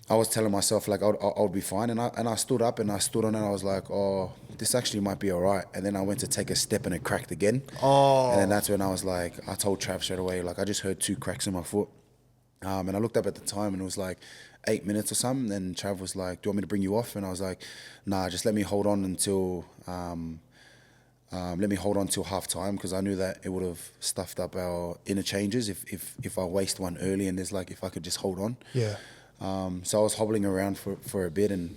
I was telling myself I'll be fine, and I stood up and I stood on it. And I was like, oh, this actually might be all right. And then I went to take a step and it cracked again. Oh. And then that's when I was I told Trav straight away, I just heard 2 cracks in my foot. And I looked up at the time and it was 8 minutes or something. And Trav was like, do you want me to bring you off? And I was like, nah, just let me hold on until half time, because I knew that it would have stuffed up our interchanges if I waste one early, and there's if I could just hold on. Yeah. So I was hobbling around for a bit, and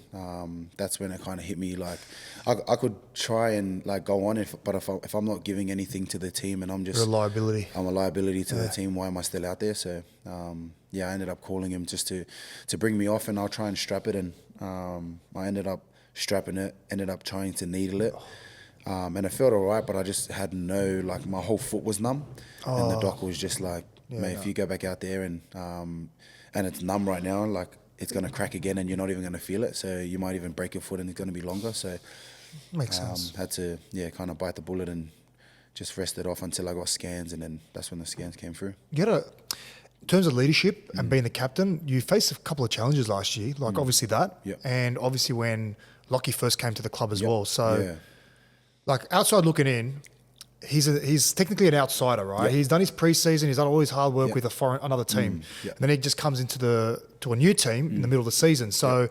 that's when it kind of hit me. Like I could try and like go on, but if I'm not giving anything to the team, and I'm just You're a liability. I'm a liability to the team. Why am I still out there? So I ended up calling him just to bring me off, and I'll try and strap it. And I ended up strapping it. Ended up trying to needle it. And it felt all right, but I just had my whole foot was numb. And the doc was just like, mate, if you go back out there and it's numb right now, like it's going to crack again and you're not even going to feel it. So you might even break your foot and it's going to be longer. So Makes sense. had to, kind of bite the bullet and just rest it off until I got scans. And then that's when the scans came through. In terms of leadership and being the captain, you faced a couple of challenges last year, like obviously that. Yep. And obviously when Lachie first came to the club as Yep. well. So... Yeah. Like outside looking in, he's technically an outsider, right? Yep. He's done his preseason. He's done all his hard work Yep. with another team. Yep. And then he just comes into a new team in the middle of the season. So,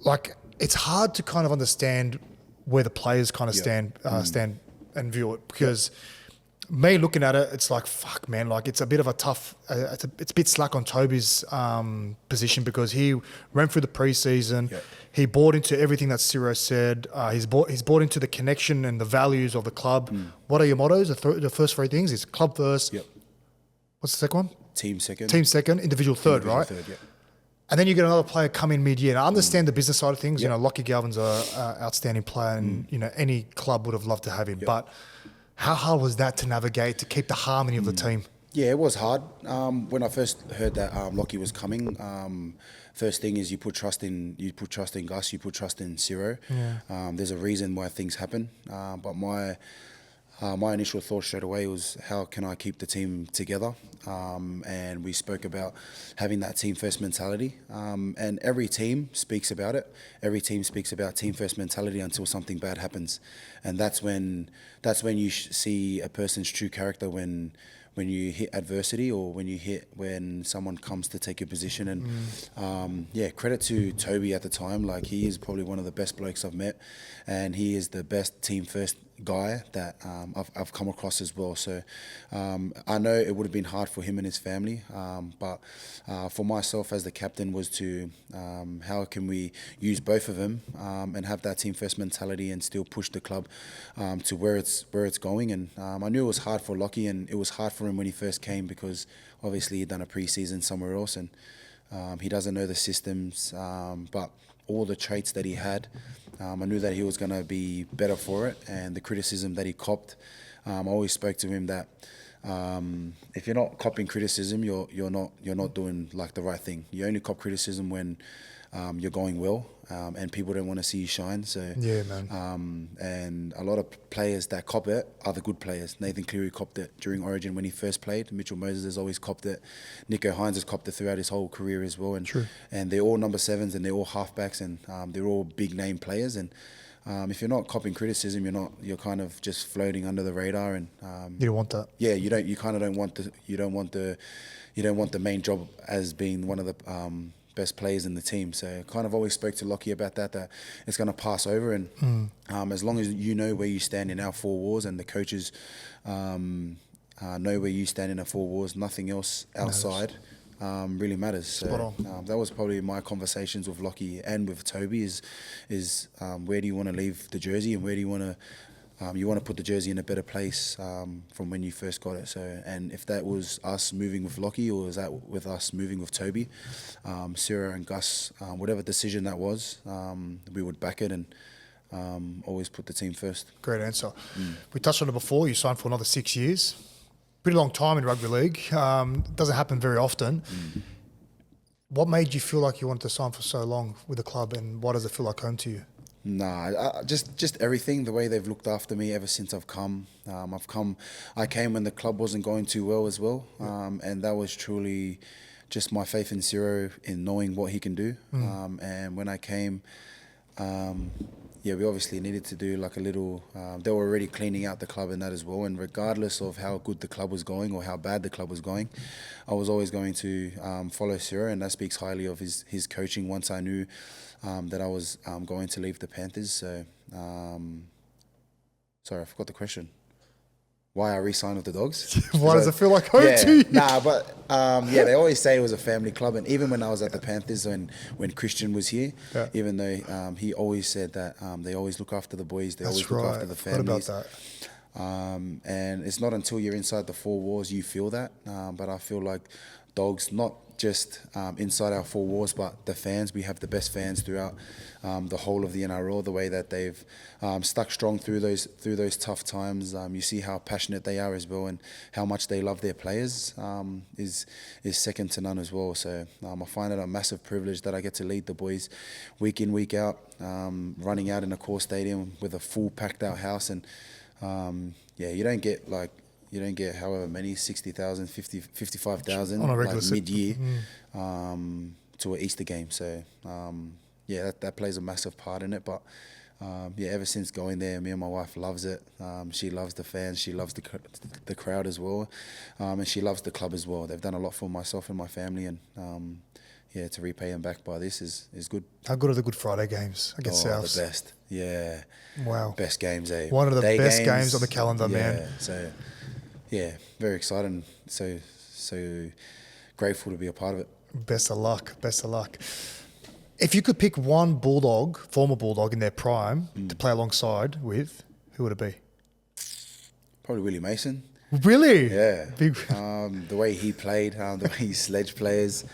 like, it's hard to kind of understand where the players kind of stand and view it because. Me looking at it, it's like, fuck, man, like it's a bit of a tough, it's a bit slack on Toby's position because he ran through the preseason. Yep. He bought into everything that Ciro said. He's bought into the connection and the values of the club. What are your mottos? The first three things is club first. Yep. What's the second one? Team second. Team second, individual third, Individual right? Third, yeah. And then you get another player come in mid-year. And I understand the business side of things. You know, Lachie Galvin's an outstanding player and, any club would have loved to have him. But how hard was that to navigate, to keep the harmony of the team? Yeah, it was hard. When I first heard that Lachie was coming, first thing is you put trust in Gus, you put trust in Ciro. Yeah. There's a reason why things happen. But my initial thought straight away was how can I keep the team together? And we spoke about having that team first mentality. And every team speaks about it. Every team speaks about team first mentality until something bad happens. And that's when you see a person's true character when you hit adversity or when someone comes to take your position. And credit to Toby at the time. Like he is probably one of the best blokes I've met, and he is the best team first guy that I've come across as well. So I know it would have been hard for him and his family, but for myself as the captain was to how can we use both of them and have that team first mentality and still push the club to where it's going. And I knew it was hard for Lachie, and it was hard for him when he first came because obviously he'd done a pre-season somewhere else and he doesn't know the systems, but all the traits that he had, I knew that he was going to be better for it. And the criticism that he copped, I always spoke to him that if you're not copping criticism, you're not doing like the right thing. You only cop criticism when you're going well, and people don't want to see you shine. So Yeah, man. and a lot of players that cop it are the good players. Nathan Cleary copped it during Origin when he first played. Mitchell Moses has always copped it. Nico Hines has copped it throughout his whole career as well. And True. And they're all number sevens and they're all halfbacks and they're all big name players. And if you're not copping criticism, you're kind of just floating under the radar. And You don't want that. yeah, you don't want the main job as being one of the best players in the team. So I kind of always spoke to Lachie about that it's going to pass over. And as long as you know where you stand in our four walls and the coaches know where you stand in our four walls, nothing else outside really matters. So that was probably my conversations with Lachie and with Toby is where do you want to leave the jersey and where do you want to put the jersey in a better place from when you first got it. So, and if that was us moving with Lachie or was that with us moving with Toby, Ciro and Gus, whatever decision that was, we would back it and always put the team first. Great answer. We touched on it before. You signed for another 6 years. Pretty long time in rugby league. Doesn't happen very often. What made you feel like you wanted to sign for so long with the club, and why does it feel like home to you? Nah, just everything, the way they've looked after me ever since I've come. I came when the club wasn't going too well as well, and that was truly just my faith in Ciro in knowing what he can do. And when I came, we obviously needed to do like a little, they were already cleaning out the club and that as well. And regardless of how good the club was going or how bad the club was going, I was always going to follow Ciro, and that speaks highly of his coaching once I knew that I was going to leave the Panthers. So, sorry, I forgot the question. Why I re-signed with the Dogs? Why does it feel like home to you? Nah, but Yeah, they always say it was a family club, and even when I was at the Panthers, when Crichton was here, even though he always said that they always look after the boys, they always look after the families. What about that? And it's not until you're inside the four walls you feel that. But I feel like Dogs, not just inside our four walls, but the fans. We have the best fans throughout the whole of the NRL. The way that they've stuck strong through those tough times. You see how passionate they are as well, and how much they love their players is second to none as well. So I find it a massive privilege that I get to lead the boys week in, week out, running out in a core stadium with a full packed out house. And you don't get however many, 60,000, 55,000 on a regular like mid-year to an Easter game. So, that plays a massive part in it. But, ever since going there, me and my wife loves it. She loves the fans. She loves the crowd as well. And she loves the club as well. They've done a lot for myself and my family. And, to repay them back by this is good. How good are the Good Friday games against Souths? The best. Yeah. Wow. Best games, eh? One of the best games on the calendar, man. So... yeah, very excited. So grateful to be a part of it. Best of luck. If you could pick one Bulldog, former Bulldog in their prime, to play alongside with, who would it be? Probably Willie Mason. Really? Yeah. Big. The way he played, the way he sledged players.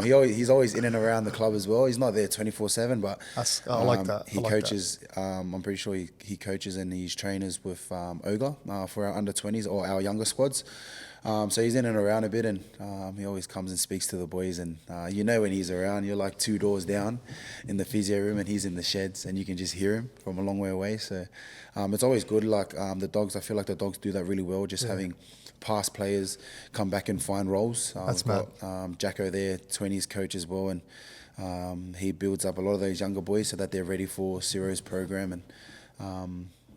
He's always in and around the club as well. He's not there 24/7, but I like that. He coaches. I'm pretty sure he coaches and he's trainers with Ogre for our under-20s or our younger squads. So he's in and around a bit, and he always comes and speaks to the boys. And when he's around, you're like 2 doors down in the physio room, and he's in the sheds, and you can just hear him from a long way away. So it's always good. Like the Dogs, I feel like the Dogs do that really well. Just having past players come back and find roles. That's mad. Jacko there, 20s coach as well, and he builds up a lot of those younger boys so that they're ready for Ciro's program. And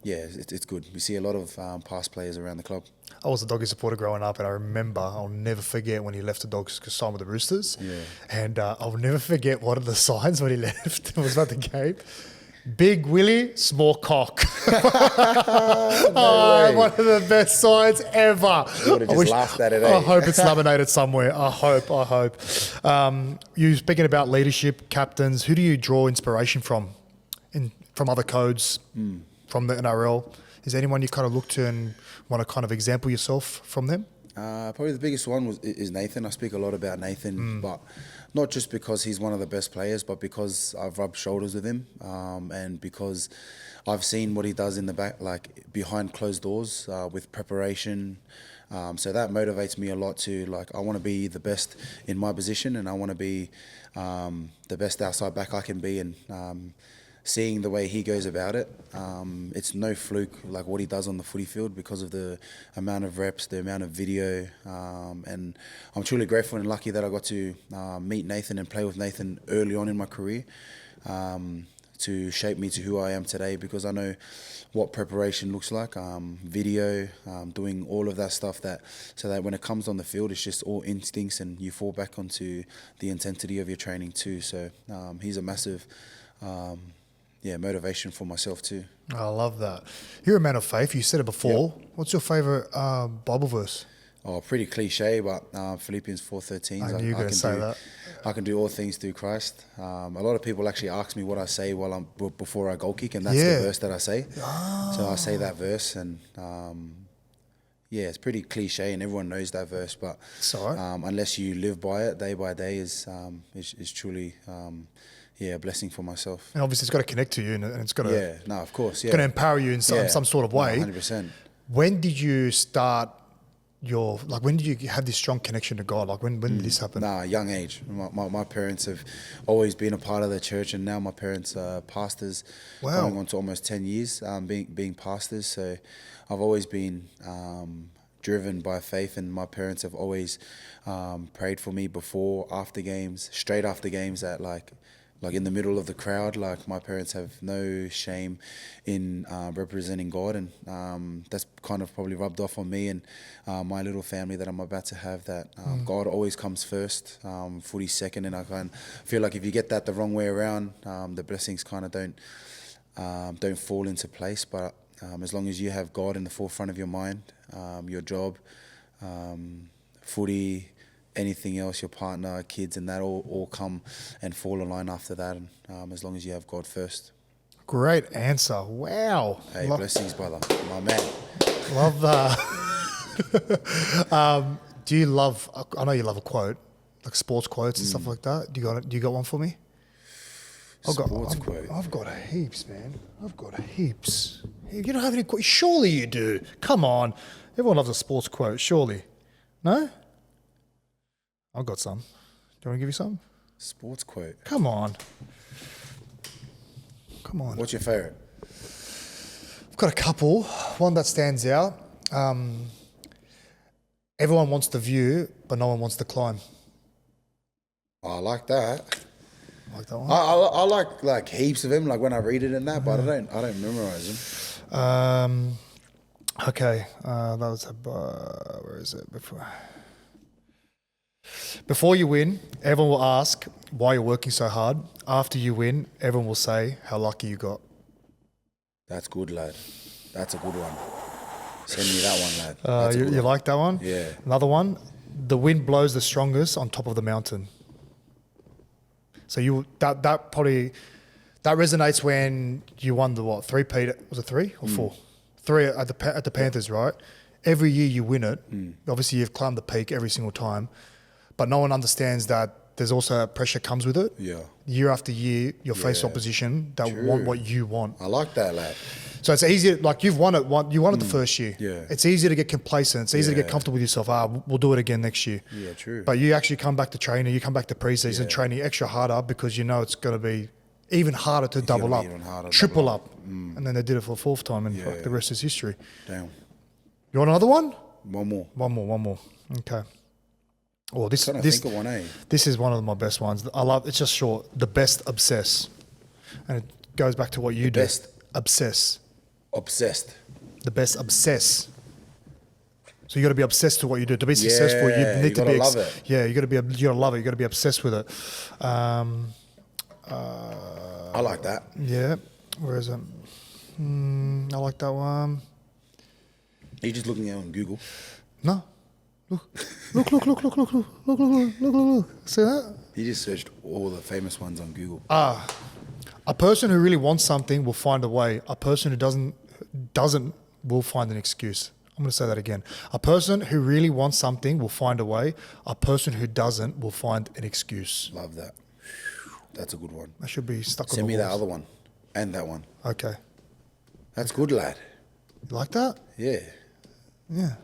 it's good. We see a lot of past players around the club. I was a Doggy supporter growing up, and I remember, I'll never forget when he left the Dogs to sign with the Roosters. Yeah. And I'll never forget one of the signs when he left. It was about the game. Big Willie, small cock. One of the best signs ever. You would have just laughed at it, eh? I hope it's laminated somewhere. I hope. You speaking about leadership, captains, who do you draw inspiration from other codes, from the NRL? Is there anyone you kind of look to and want to kind of example yourself from them? Probably the biggest one is Nathan. I speak a lot about Nathan, but not just because he's one of the best players, but because I've rubbed shoulders with him, and because I've seen what he does in the back, like behind closed doors, with preparation. So that motivates me a lot to, like, I want to be the best in my position, and I want to be the best outside back I can be. And seeing the way he goes about it, it's no fluke, like what he does on the footy field, because of the amount of reps, the amount of video, and I'm truly grateful and lucky that I got to meet Nathan and play with Nathan early on in my career, to shape me to who I am today, because I know what preparation looks like, video, doing all of that stuff, so that when it comes on the field, it's just all instincts and you fall back onto the intensity of your training too. So he's a massive motivation for myself too. I love that. You're a man of faith. You said it before. Yep. What's your favourite Bible verse? Oh, pretty cliche, but Philippians 4:13. I knew you were going to say that. I can do all things through Christ. A lot of people actually ask me what I say before I goal kick, and that's the verse that I say. Oh. So I say that verse, and it's pretty cliche, and everyone knows that verse. But unless you live by it day by day, is truly a blessing for myself. And obviously, it's got to connect to you, and it's got to of course, going to empower you in some sort of way. 100%. When did you start? When did you have this strong connection to God? Like when did this happen? Young age. My parents have always been a part of the church, and now my parents are pastors. Wow. Going on to almost 10 years being pastors. So I've always been driven by faith, and my parents have always prayed for me before, after games, straight after games, at like in the middle of the crowd. Like, my parents have no shame in representing God, and that's kind of probably rubbed off on me and my little family that I'm about to have, that God always comes first, footy second, and I kind of feel like if you get that the wrong way around, the blessings kind of don't fall into place. But as long as you have God in the forefront of your mind, your job, footy, anything else, your partner, kids, and that all come and fall in line after that. And as long as you have God first. Great answer. Wow. Hey, blessings, brother. My man. Love that. Do you love? I know you love a quote, like sports quotes and stuff like that. Do you got one for me? Sports quote. I've got heaps, man. I've got heaps. You don't have any quotes? Surely you do. Come on. Everyone loves a sports quote, surely. No? I've got some. Do you want to give you some? Sports quote. Come on. Come on. What's your favourite? I've got a couple. One that stands out. Everyone wants the view, but no one wants the climb. I like that. Like that one? I like heaps of them, like when I read it and that, but I don't memorize them. Okay, that was where is it? Before you win, everyone will ask why you're working so hard. After you win, everyone will say how lucky you got. That's good, lad. That's a good one. Send me that one, lad. You like that one? Yeah. Another one. The wind blows the strongest on top of the mountain. So that resonates when you won the what? 3-peat? Was it 3 or 4? 3 at the Panthers, right? Every year you win it. Obviously, you've climbed the peak every single time, but no one understands that there's also pressure comes with it. Yeah. Year after year, you'll face opposition that want what you want. I like that, lad. So it's easy. Like you won it the first year. Yeah. It's easy to get complacent. It's easy to get comfortable with yourself. We'll do it again next year. Yeah, true. But you actually come back to training. You come back to preseason training extra harder because you know it's going to be even harder to double up, triple up. And then they did it for the 4th time, and the rest is history. Damn. You want another one? One more. One more. Okay. Oh, this Think of one, eh? This is one of my best ones. I love. It's just short. The best obsess, and it goes back to what you do. Best obsess. Obsessed. The best obsess. So you got to be obsessed to what you do. To be successful, you need to be. Love it. Yeah, you got to be. You got to love it. You got to be obsessed with it. I like that. Yeah. Where is it? I like that one. Are you just looking at it on Google? No. Look. See that? You just searched all the famous ones on Google. A person who really wants something will find a way. A person who doesn't will find an excuse. I'm going to say that again. A person who really wants something will find a way. A person who doesn't will find an excuse. Love that. That's a good one. I should be stuck on Send the me that walls. other one. And that one. Okay. That's good, lad. You like that? Yeah. Yeah.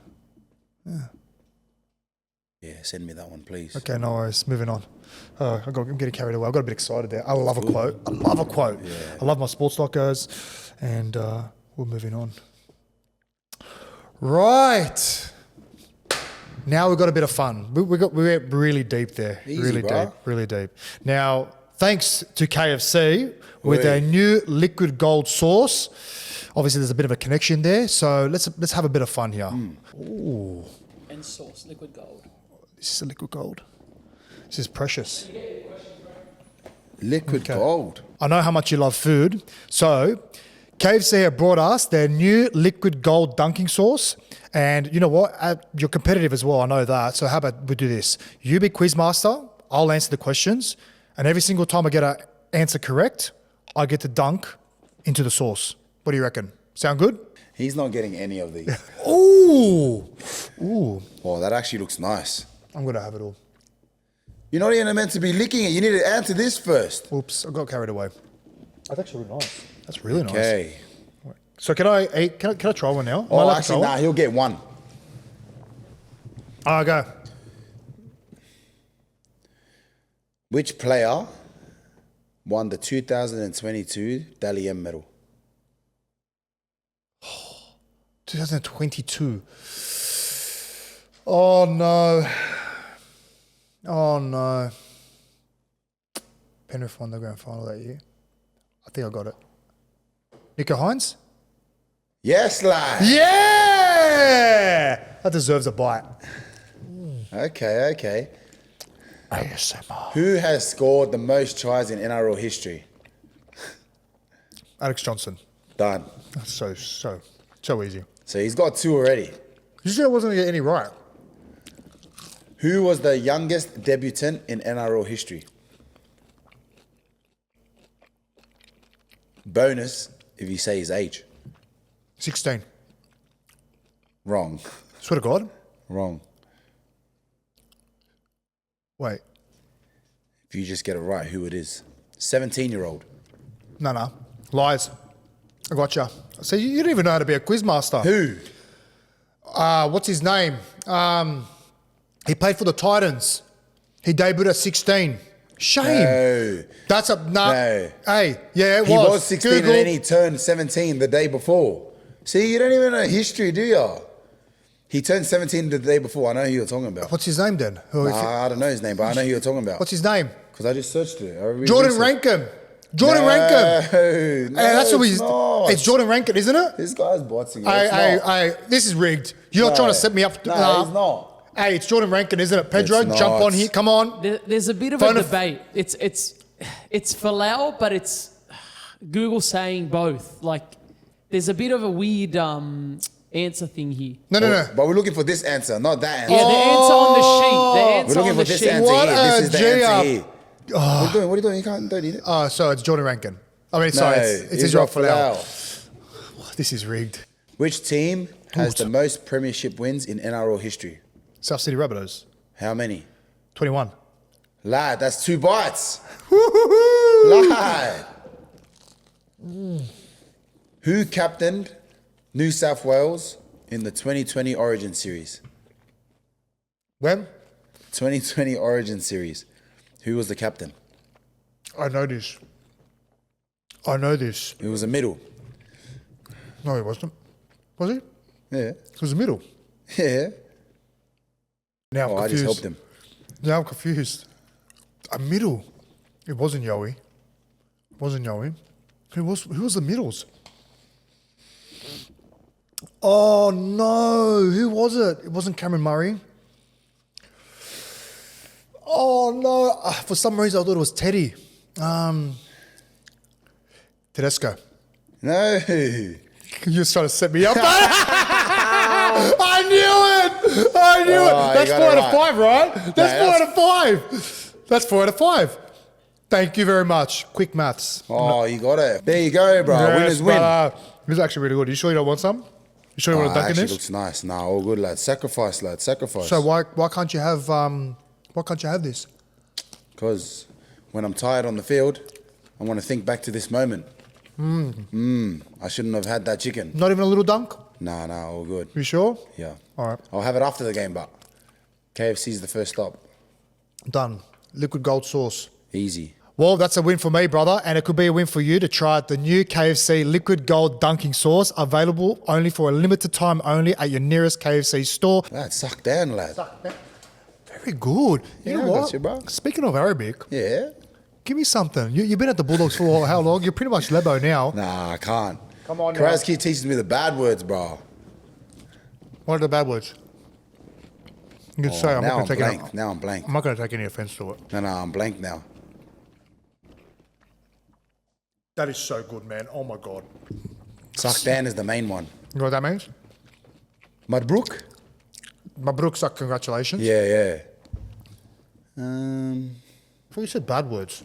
Yeah, send me that one, please. Okay, no worries. Moving on. I'm getting carried away. I got a bit excited there. I love a quote. I love a quote. Yeah. I love my sports locos. And we're moving on. Right. Now we've got a bit of fun. We went really deep there. Easy, Really deep. Now, thanks to KFC with Oi. a new liquid gold sauce. Obviously, there's a bit of a connection there. So let's have a bit of fun here. Ooh. And sauce, liquid gold. This is a liquid gold. This is precious. Liquid gold. I know how much you love food. So KFC have brought us their new liquid gold dunking sauce. And you know what? You're competitive as well. I know that. So how about we do this? You be quizmaster. I'll answer the questions. And every single time I get an answer correct, I get to dunk into the sauce. What do you reckon? Sound good? He's not getting any of these. Ooh. Oh, that actually looks nice. I'm going to have it all. You're not even meant to be licking it. You need to answer this first. Oops. I got carried away. That's actually really nice. That's really nice. Okay. So can I eat? Can I try one now? Am I Oh, allowed to actually, try nah, one? he'll get one. Oh, go. Which player won the 2022 Dally M medal? 2022. Oh no. Penrith won the grand final that year. I think I got it. Nico Hines? Yes, lad. Yeah! That deserves a bite. Okay. ASMR. Who has scored the most tries in NRL history? Alex Johnson. Done. That's so easy. So he's got 2 already. You said I wasn't going to get any right. Who was the youngest debutant in NRL history? Bonus if you say his age. 16. Wrong. Swear to God. Wrong. Wait. If you just get it right, who it is. 17-year-old. No. Lies. I gotcha. So you don't even know how to be a quiz master. Who? What's his name? He played for the Titans. He debuted at 16. Shame. No. That's a... No. Hey, yeah, it was. He was 16 Google. and then he turned 17 the day before. See, you don't even know history, do you? He turned 17 the day before. I know who you're talking about. What's his name then? I don't know his name, but I know who you're talking about. What's his name? Because I just searched it. Jordan Rankin. Jordan Rankin. No, Hey, that's what it's not. It's Jordan Rankin, isn't it? This guy's boxing. Hey, this is rigged. You're not trying to set me up. No, he's not. Hey, it's Jordan Rankin, isn't it? Pedro, It's jump not. on here. Come on. There's a bit of Phone a a- debate. It's Falau, but it's Google saying both. Like, there's a bit of a weird answer thing here. No. But we're looking for this answer, not that answer. Yeah, the answer on the sheet. The We're answer looking on for the this sheet. answer What here. a This is the G-up. answer here. What are you doing? You don't need it. Oh, so it's Jordan Rankin. I mean, No, sorry, it's Israel Folau. Folau. This is rigged. Which team has the most premiership wins in NRL history? South City Rabbitohs, How many? 21. Lad, that's 2 bites. Lad. Who captained New South Wales in the 2020 Origin Series? When? 2020 Origin Series. Who was the captain? I know this. It was a middle. No, he wasn't. Was he? Yeah. It was the middle. Yeah. Now I'm I just confused. helped him. Now I'm confused. A middle. It wasn't Yowie. Who was the middles? Oh no, who was it? It wasn't Cameron Murray. Oh no, for some reason I thought it was Teddy. Tedesco. No. You're just trying to set me up. I knew it. That's you 4 out got of it 5, right? That's No, 4 out of 5. That's 4 out of 5. Thank you very much. Quick maths. Oh, you got it. There you go, bro. Yes, Winners win. This is actually really good. You sure you don't want some? You sure you want to dunk in Actually this? looks nice. Nah, all good, lad. Sacrifice, lad. Sacrifice. So why can't you have this? Because when I'm tired on the field, I want to think back to this moment. I shouldn't have had that chicken. Not even a little dunk? Nah, all good. You sure? Yeah. All right. I'll have it after the game, but KFC's the first stop. Done. Liquid gold sauce. Easy. Well, that's a win for me, brother, and it could be a win for you to try out the new KFC liquid gold dunking sauce, available only for a limited time only at your nearest KFC store. Lad, suck down, lad. Very good. You Yeah, know I what? got you, bro. Speaking of Arabic, Yeah. give me something. You've been at the Bulldogs for how long? You're pretty much Lebo now. Nah, I can't. Come on now. Karaski teaches me the bad words, bro. What are the bad words? You can say I'm not Now going I'm to take blank. any. Now I'm blank. I'm not going to take any offense to it. No, I'm blank now. That is so good, man. Oh my god. Suck down is the main one. You know what that means? Madbrook? Mabruk sak, congratulations. Yeah. I thought you said bad words.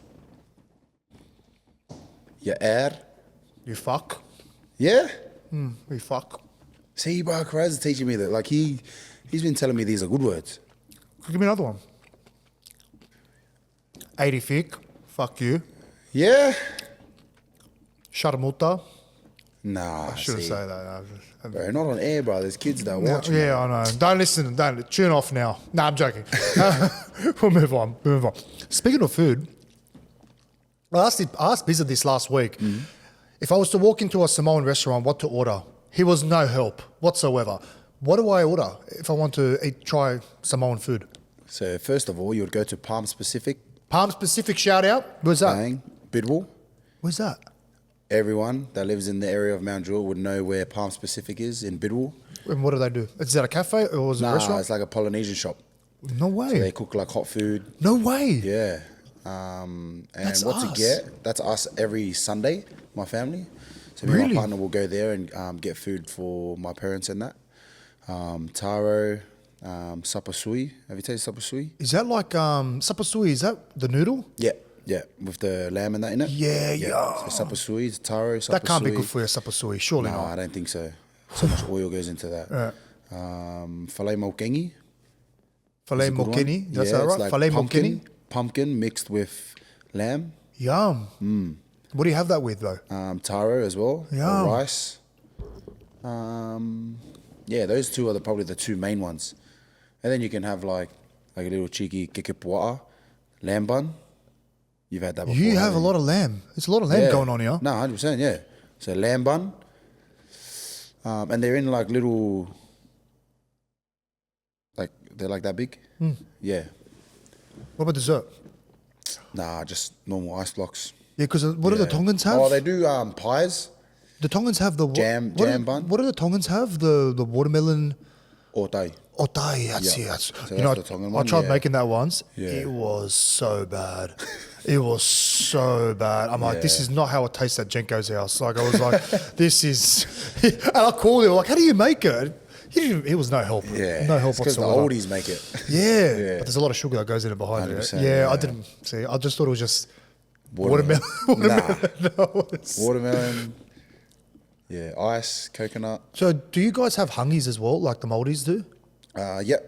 Yeah, air. You fuck. Yeah? You fuck. See, bro, Karaz is teaching me that. Like, he's been telling me these are good words. Give me another one. 80 fig. Fuck you. Yeah? Sharmuta. Nah, I shouldn't see. say that. Bro, not on air, bro. There's kids that are No, watching. yeah, I know. Don't listen. Don't tune off now. No, I'm joking. We'll move on. Speaking of food, I asked Bizza this last week. If I was to walk into a Samoan restaurant, what to order? He was no help whatsoever. What do I order if I want to try Samoan food? So, first of all, you would go to Palm Pacific. Palm Pacific shout out. Where's that? Bang. Bidwell. Where's that? Everyone that lives in the area of Mount Druitt would know where Palm Pacific is in Bidwell. And what do they do? Is that a cafe or is it a Nah, restaurant? it's like a Polynesian shop. No way. They cook like hot food. No way. Yeah. And That's what us. to get? That's us every Sunday, my family. So me and Really? my partner will go there and get food for my parents and that. Taro, sapasui. Have you tasted sapasui? Is that like sapasui? Is that the noodle? Yeah, yeah, with the lamb and that in it. Yeah, yeah. So sapasui, taro, sapasui. That can't be good for your sapasui, surely No, not. I don't think so. So much oil goes into that. Filet mokengi. Filet It's a good one. mokini, that's Yeah, that it's right? like Filet pumpkin, mokini. pumpkin mixed with lamb. Yum. What do you have that with though? Taro as well. Yum. Rice. Yeah, those two are probably the two main ones. And then you can have like a little cheeky kekepua'a, lamb bun. You've had that before. You have a haven't lot of lamb. There's a lot of lamb going on here. No, 100%, yeah. So lamb bun. And they're in like little, like they're like that big. Yeah. What about dessert? Nah, just normal ice blocks. Yeah, because what do the Tongans have? Oh, they do pies, The Tongans have the Jam bun. What do the Tongans have? The watermelon. otai. Otai, that's Yeah. it. That's, So you know, that's the Tongan I one, tried yeah. making that once. Yeah. It was so bad. It was so bad. I'm like, this Yeah. is not how it tastes at Jenko's house. Like, I was like, this is... And I called him, like, how do you make it? He was no help. Yeah. No help because the whatsoever. oldies make it. Yeah. Yeah. But there's a lot of sugar that goes in it behind it. 100%, Yeah, I yeah. didn't see. I just thought it was just Watermelon. watermelon. Nah. No, it's- Watermelon. Yeah, ice, coconut. So do you guys have hungies as well, like the Maldives do? Yep.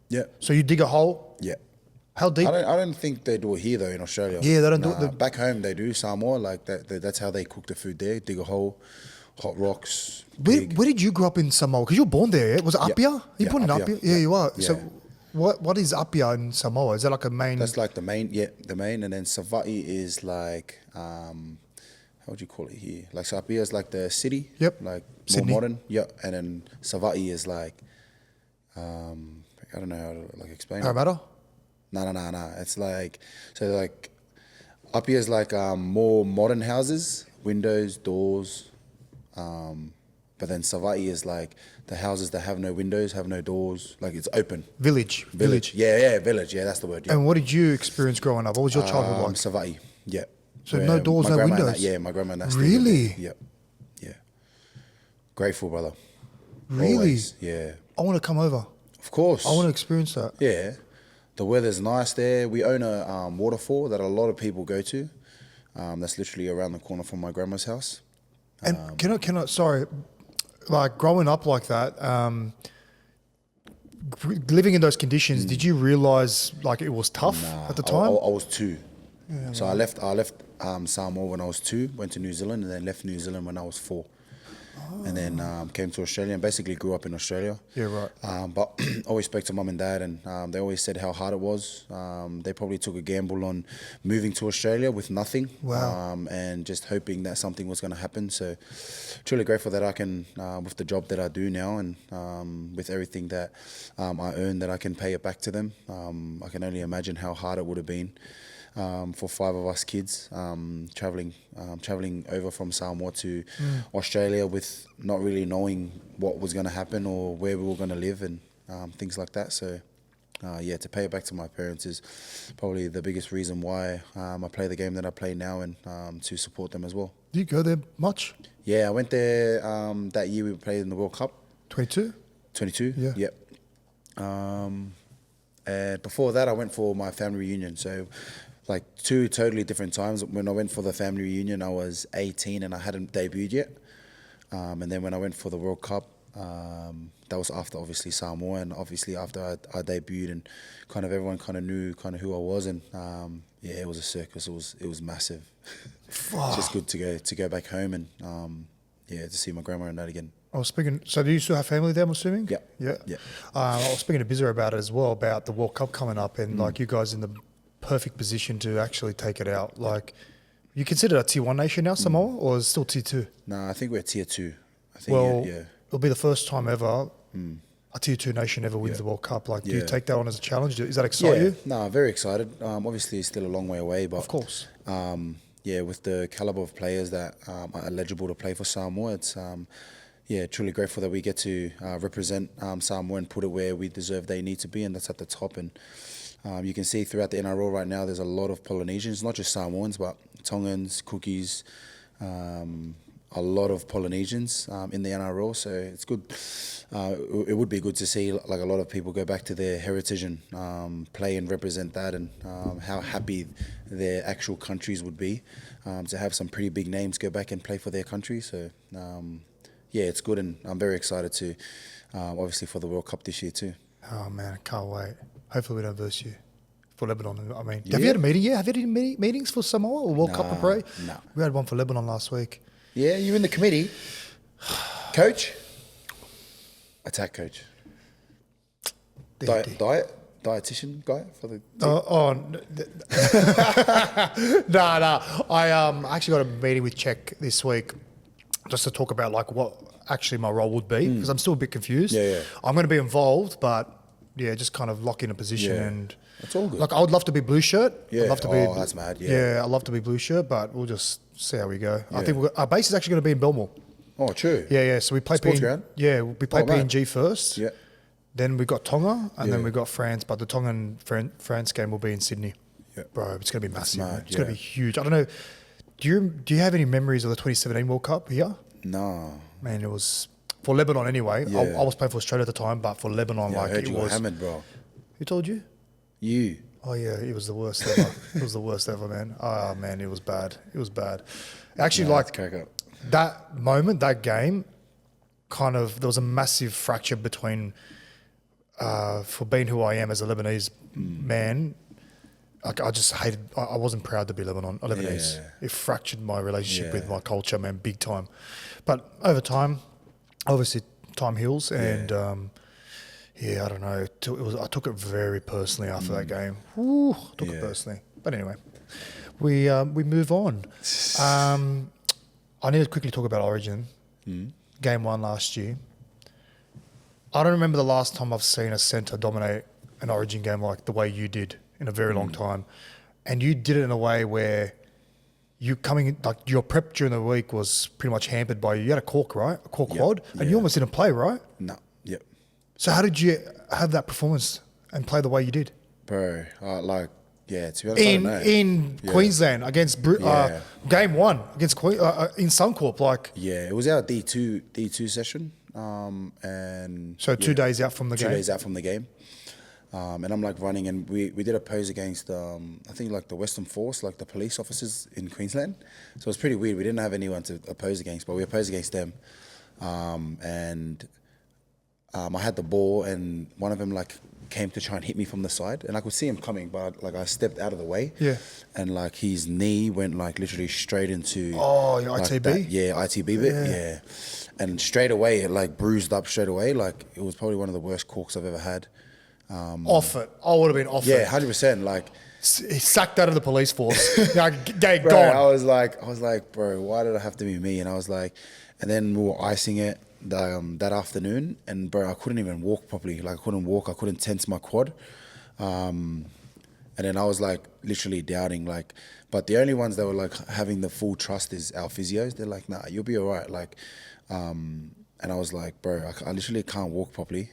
Yep. So you dig a hole? Yeah. How deep? I don't think they do it here though in Australia. Yeah, they don't do it. Nah, back home they do Samoa, like that's how they cook the food there. Dig a hole, hot rocks. dig. Where did you grow up in Samoa? Because you were born there, yeah? Was it Apia? You Yeah, born in Apia. Apia? Yeah, you are. Yeah. So what is Apia in Samoa? Is that like a main... That's like the main, the main, and then Sava'i is like, how would you call it here? Like Sapia is like the city. Yep. Like Sydney. more modern. Yeah, and then Sava'i is like, I don't know how to like explain it. Parramatta? No. It's like, so like, Apia is like more modern houses, windows, doors. But then Sava'i is like the houses that have no windows, have no doors, like it's open. Village. Yeah, village. Yeah, that's the word. Yeah. And what did you experience growing up? What was your childhood like? Sava'i. Yeah. So Where no doors, my no grandma and windows? that- yeah, my grandma and that. Really? Yep. Yeah. Grateful, brother. Really? Always. Yeah. I want to come over. Of course. I want to experience that. Yeah. The weather's nice there. We own a waterfall that a lot of people go to. That's literally around the corner from my grandma's house. And can I, sorry, like growing up like that, living in those conditions, did you realize like it was tough at the time? I was 2. So I left Samoa when I was 2, went to New Zealand, and then left New Zealand when I was 4. And then came to Australia and basically grew up in Australia. Yeah, right. But always spoke to mum and dad, and they always said how hard it was. They probably took a gamble on moving to Australia with nothing. Wow. And just hoping that something was going to happen. So truly grateful that I can, with the job that I do now and with everything that I earn, that I can pay it back to them. I can only imagine how hard it would have been. For 5 of us kids, traveling over from Samoa to Australia with not really knowing what was going to happen or where we were going to live and things like that. So, to pay it back to my parents is probably the biggest reason why I play the game that I play now and to support them as well. Do you go there much? Yeah, I went there that year we played in the World Cup. 22? 22? Yeah. Yep. And before that, I went for my family reunion. So, like 2 totally different times. When I went for the family reunion, I was 18 and I hadn't debuted yet. And then when I went for the World Cup, that was after obviously Samoa and obviously after I debuted and kind of everyone kind of knew kind of who I was and it was a circus. It was massive. It's just good to go back home and to see my grandma and that again. I was speaking. So do you still have family there? I'm assuming. Yeah. Yeah. Yeah. I was speaking to Bizzer about it as well about the World Cup coming up and like you guys in the perfect position to actually take it out. Like, you consider a Tier 1 nation now, Samoa, or is it still Tier 2? No, I think we're Tier 2. I think Well, yeah. it'll be the first time ever a Tier 2 nation ever wins the World Cup. Like, do you Yeah. take that on as a challenge? Does that excite you? No, very excited. Obviously, it's still a long way away, but Of course. with the caliber of players that are eligible to play for Samoa, it's truly grateful that we get to represent Samoa and put it where we deserve they need to be, and that's at the top. And you can see throughout the NRL right now, there's a lot of Polynesians, not just Samoans, but Tongans, Cookies, a lot of Polynesians in the NRL, so it's good. It would be good to see like a lot of people go back to their heritage and play and represent that, and how happy their actual countries would be to have some pretty big names go back and play for their country. So yeah, it's good, and I'm very excited to obviously for the World Cup this year too. Oh man, I can't wait. Hopefully we don't verse you for Lebanon. I mean, have you had a meeting yet? Have you had any meetings for Samoa or World Cup and Pre? No. We had one for Lebanon last week. Yeah, you in the committee, coach, attack coach, dietitian guy for the. No. I actually got a meeting with Czech this week just to talk about like what actually my role would be, because I'm still a bit confused. Yeah. I'm going to be involved, but yeah, just kind of lock in a position and. It's all good. Like I would love to be blue shirt. Yeah. I'd love to be, that's mad. Yeah. I'd love to be blue shirt, but we'll just see how we go. I think our base is actually going to be in Belmore. Oh, true. Yeah. So we play Sports ground? Yeah, we play man. PNG first. Yeah. Then we got Tonga, and then we got France. But the Tonga and France game will be in Sydney. Yeah. Bro, it's going to be massive. mad, Man. It's going to be huge. I don't know. Do you have any memories of the 2017 World Cup here? No. Man, it was for Lebanon anyway. Yeah. I was playing for Australia at the time, but for Lebanon, Yeah, I like heard it you was. got hammered, bro. Who told you? You. Oh yeah, it was the worst ever. It was the worst ever, man. Oh man, it was bad. It was bad. Actually, like crack up. that moment, that game, kind of there was a massive fracture between, for being who I am as a Lebanese man. Like I just hated. I wasn't proud to be Lebanese. Yeah. It fractured my relationship with Yeah. my culture, man, big time. But over time, obviously, time heals, and I don't know. I took it very personally after that game. Woo, took it personally. But anyway, we move on. I need to quickly talk about Origin. Game 1 last year. I don't remember the last time I've seen a centre dominate an Origin game like the way you did in a very long time. And you did it in a way where you coming in, like your prep during the week was pretty much hampered by you had a cork, right? A cork quad, and you almost didn't play, right? No. Yep. So how did you have that performance and play the way you did? Bro, to be honest, I don't know. In Queensland against game 1 against in Suncorp, like Yeah, it was our D2 session, and so 2 days out from the 2 game. days out from the game, and I'm like running, and we did a pose against I think like the Western Force, like the police officers in Queensland. So it was pretty weird. We didn't have anyone to oppose against, but we opposed against them, and I had the ball, and one of them like came to try and hit me from the side, and I could see him coming, but like I stepped out of the way, and like his knee went like literally straight into your like ITB? ITB bit, and straight away it like bruised up straight away. Like it was probably one of the worst corks I've ever had. Off it. I would have been off it. Yeah, 100%. Like He sacked out of the police force. Gone. bro, I was like, bro, why did it have to be me? And I was like, and then we were icing it that afternoon, and bro, I couldn't even walk properly. Like I couldn't walk, I couldn't tense my quad, and then I was like literally doubting. Like, but the only ones that were like having the full trust is our physios. They're like, nah, you'll be alright. Like, and I was like, bro, I literally can't walk properly.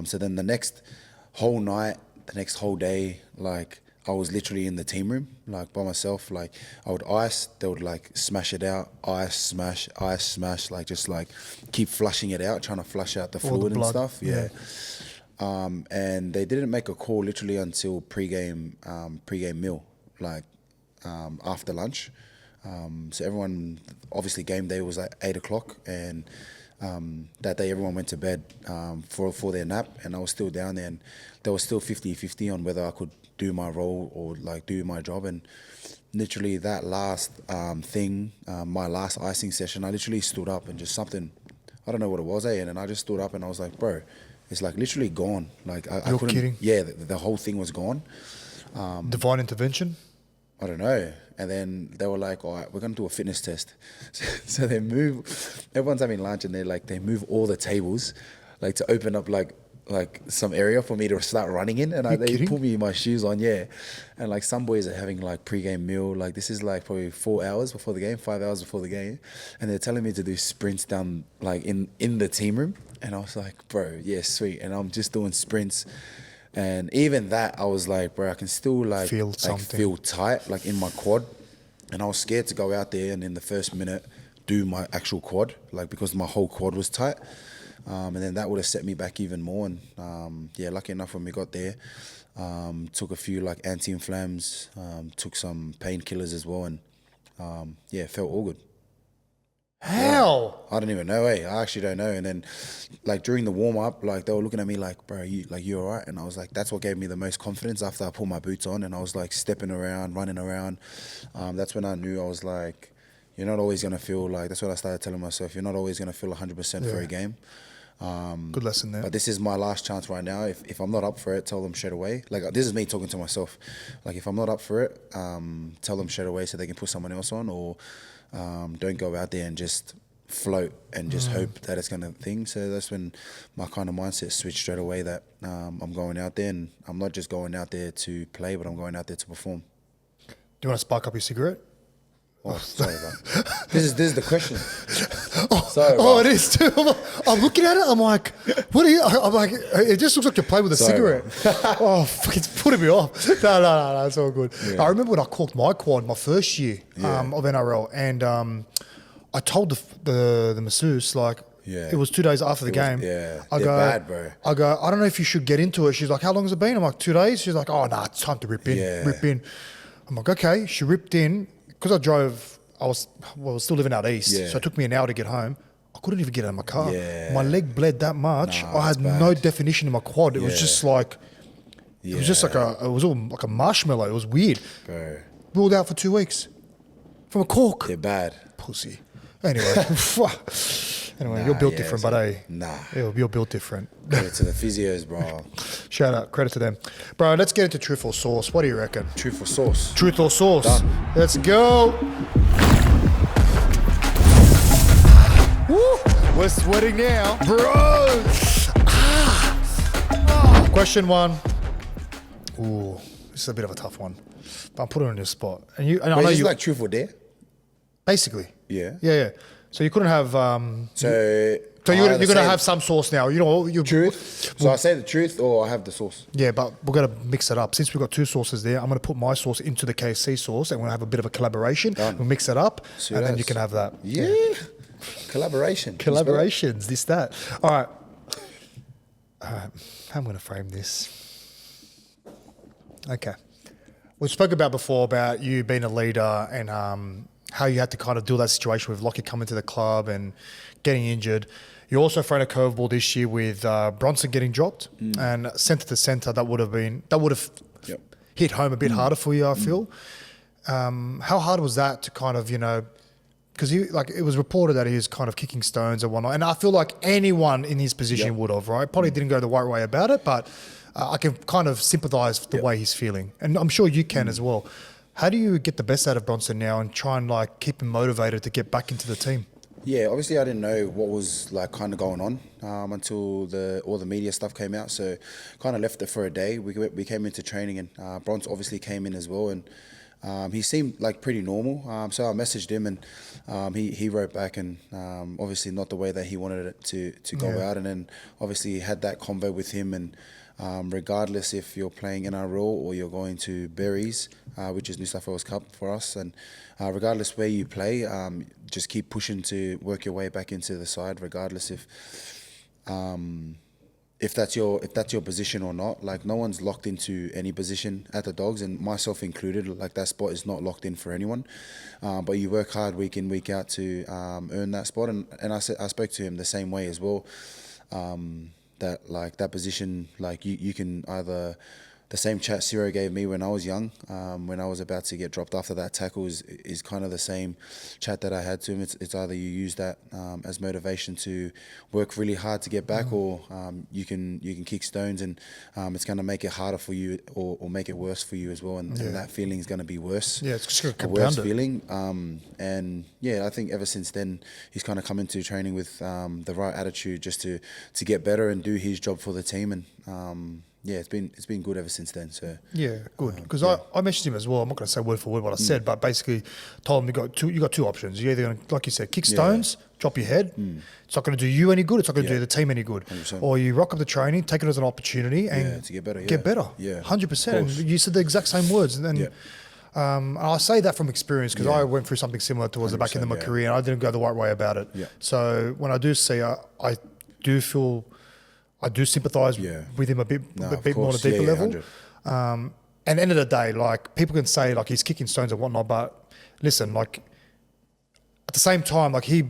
So then the next whole night, the next whole day, like I was literally in the team room, like by myself. Like I would ice, they would like smash it out, ice, smash, like just like keep flushing it out, trying to flush out the fluid and stuff. Yeah. And they didn't make a call literally until pre-game meal, like after lunch. So everyone, obviously game day was like 8 o'clock, and that day everyone went to bed for their nap, and I was still down there, and there was still 50-50 on whether I could do my role or like do my job. And literally that last thing, my last icing session, I literally stood up and just something, I don't know what it was, and then I just stood up and I was like, bro, it's like literally gone. Like I couldn't. Kidding? Yeah, the whole thing was gone. Divine intervention? I don't know. And then they were like, all right, we're going to do a fitness test. So they move, everyone's having lunch, and they move all the tables like to open up like some area for me to start running in. And they put me in my shoes on, And like some boys are having like pre-game meal. Like this is like probably 4 hours before the game, 5 hours before the game. And they're telling me to do sprints down like in the team room. And I was like, bro, yeah, sweet. And I'm just doing sprints. And even that, I was like, bro, I can still like feel tight, like in my quad. And I was scared to go out there, and in the first minute, do my actual quad, like because my whole quad was tight. And then that would have set me back even more. And lucky enough when we got there, took a few like anti-inflams, took some painkillers as well, and felt all good. How? I don't even know. I actually don't know. And then, like during the warm up, like they were looking at me like, "Bro, you all right?" And I was like, "That's what gave me the most confidence." After I pulled my boots on, and I was like stepping around, running around. That's when I knew I was like, "You're not always gonna feel like." That's what I started telling myself. You're not always gonna feel 100% for a game. Good lesson there. But this is my last chance right now. If I'm not up for it, tell them straight away. Like this is me talking to myself. Like if I'm not up for it, tell them straight away so they can put someone else on, or don't go out there and just float and just hope that it's gonna thing. So that's when my kind of mindset switched straight away. That I'm going out there, and I'm not just going out there to play, but I'm going out there to perform. Do you want to spark up your cigarette? Oh, sorry, bro. This is the question. Sorry, bro. It is too. I'm looking at it. I'm like, what are you? I'm like, it just looks like you're playing with a cigarette. Fuck, it's putting me off. No, it's all good. Yeah. I remember when I corked my quad my first year of NRL, and I told the masseuse, like, it was 2 days after the game. I go, bad, bro. I don't know if you should get into it. She's like, how long has it been? I'm like, 2 days. She's like, oh, it's time to rip in. I'm like, okay. She ripped in. Because I drove, I was still living out east, so it took me an hour to get home. I couldn't even get out of my car. My leg bled that much. I had no definition in my quad. It was just like, it was just like it was all like a marshmallow. It was weird. Bro. Ruled out for 2 weeks from a cork. They're bad. Pussy. Anyway, you're built different, but you're built different. Credit to the physios, bro. Shout out, credit to them. Bro, let's get into truth or sauce. What do you reckon? Truth or sauce? Truth or sauce. Done. Let's go. Woo. We're sweating now. Bro. Question one. Ooh, this is a bit of a tough one. But I'm putting it on your spot. And I know you like truth or dare? Basically. Yeah. So you couldn't have... So you're going to have some sauce now. Truth? So I say the truth or I have the sauce? Yeah, but we're going to mix it up. Since we've got two sauces there, I'm going to put my sauce into the KFC sauce and we'll have a bit of a collaboration. Done. We'll mix it up and then you can have that. Yeah. Collaboration. Collaborations, this, that. All right. How am I going to frame this? Okay. We spoke about before about you being a leader and how you had to kind of deal with that situation with Lachie coming to the club and getting injured. You also thrown a curveball this year with Bronson getting dropped and centre to centre. That would have hit home a bit harder for you, I feel. How hard was that to kind of, because it was reported that he was kind of kicking stones and whatnot, and I feel like anyone in his position would have, right? Probably didn't go the right way about it, but I can kind of sympathise with the way he's feeling, and I'm sure you can as well. How do you get the best out of Bronson now and try and keep him motivated to get back into the team? Yeah, obviously I didn't know what was kind of going on until all the media stuff came out. So kind of left it for a day. We came into training and Bronson obviously came in as well, and he seemed like pretty normal. So I messaged him and he wrote back, and obviously not the way that he wanted it to go out. And then obviously had that convo with him, and regardless if you're playing NRL or you're going to Berries, which is New South Wales Cup for us, and regardless where you play, just keep pushing to work your way back into the side, regardless if that's your position or not. Like, no one's locked into any position at the Dogs, and myself included. Like, that spot is not locked in for anyone, but you work hard week in, week out to earn that spot. And I spoke to him the same way as well. That position, you can either, the same chat Ciro gave me when I was young, when I was about to get dropped after that tackle, is kind of the same chat that I had to him. It's either you use that as motivation to work really hard to get back, or you can kick stones, and it's going to make it harder for you, or make it worse for you as well, and that feeling is going to be worse. Yeah, it's just going to compound a worse feeling. And I think ever since then he's kind of come into training with the right attitude, just to get better and do his job for the team, and it's been good ever since then. So yeah, good. Because I messaged him as well. I'm not going to say word for word what I said, but basically told him you got two options. You're either going to, like you said, kick stones, drop your head. It's not going to do you any good. It's not going to do the team any good. 100%. Or you rock up the training, take it as an opportunity, and to get better. Get better. Yeah, 100%. And you said the exact same words, and then. I say that from experience because I went through something similar towards the back end of my career, and I didn't go the right way about it. Yeah. So when I do see it, I do sympathise with him a bit more on a deeper level. And at the end of the day, like, people can say like he's kicking stones and whatnot, but listen, like, at the same time, like you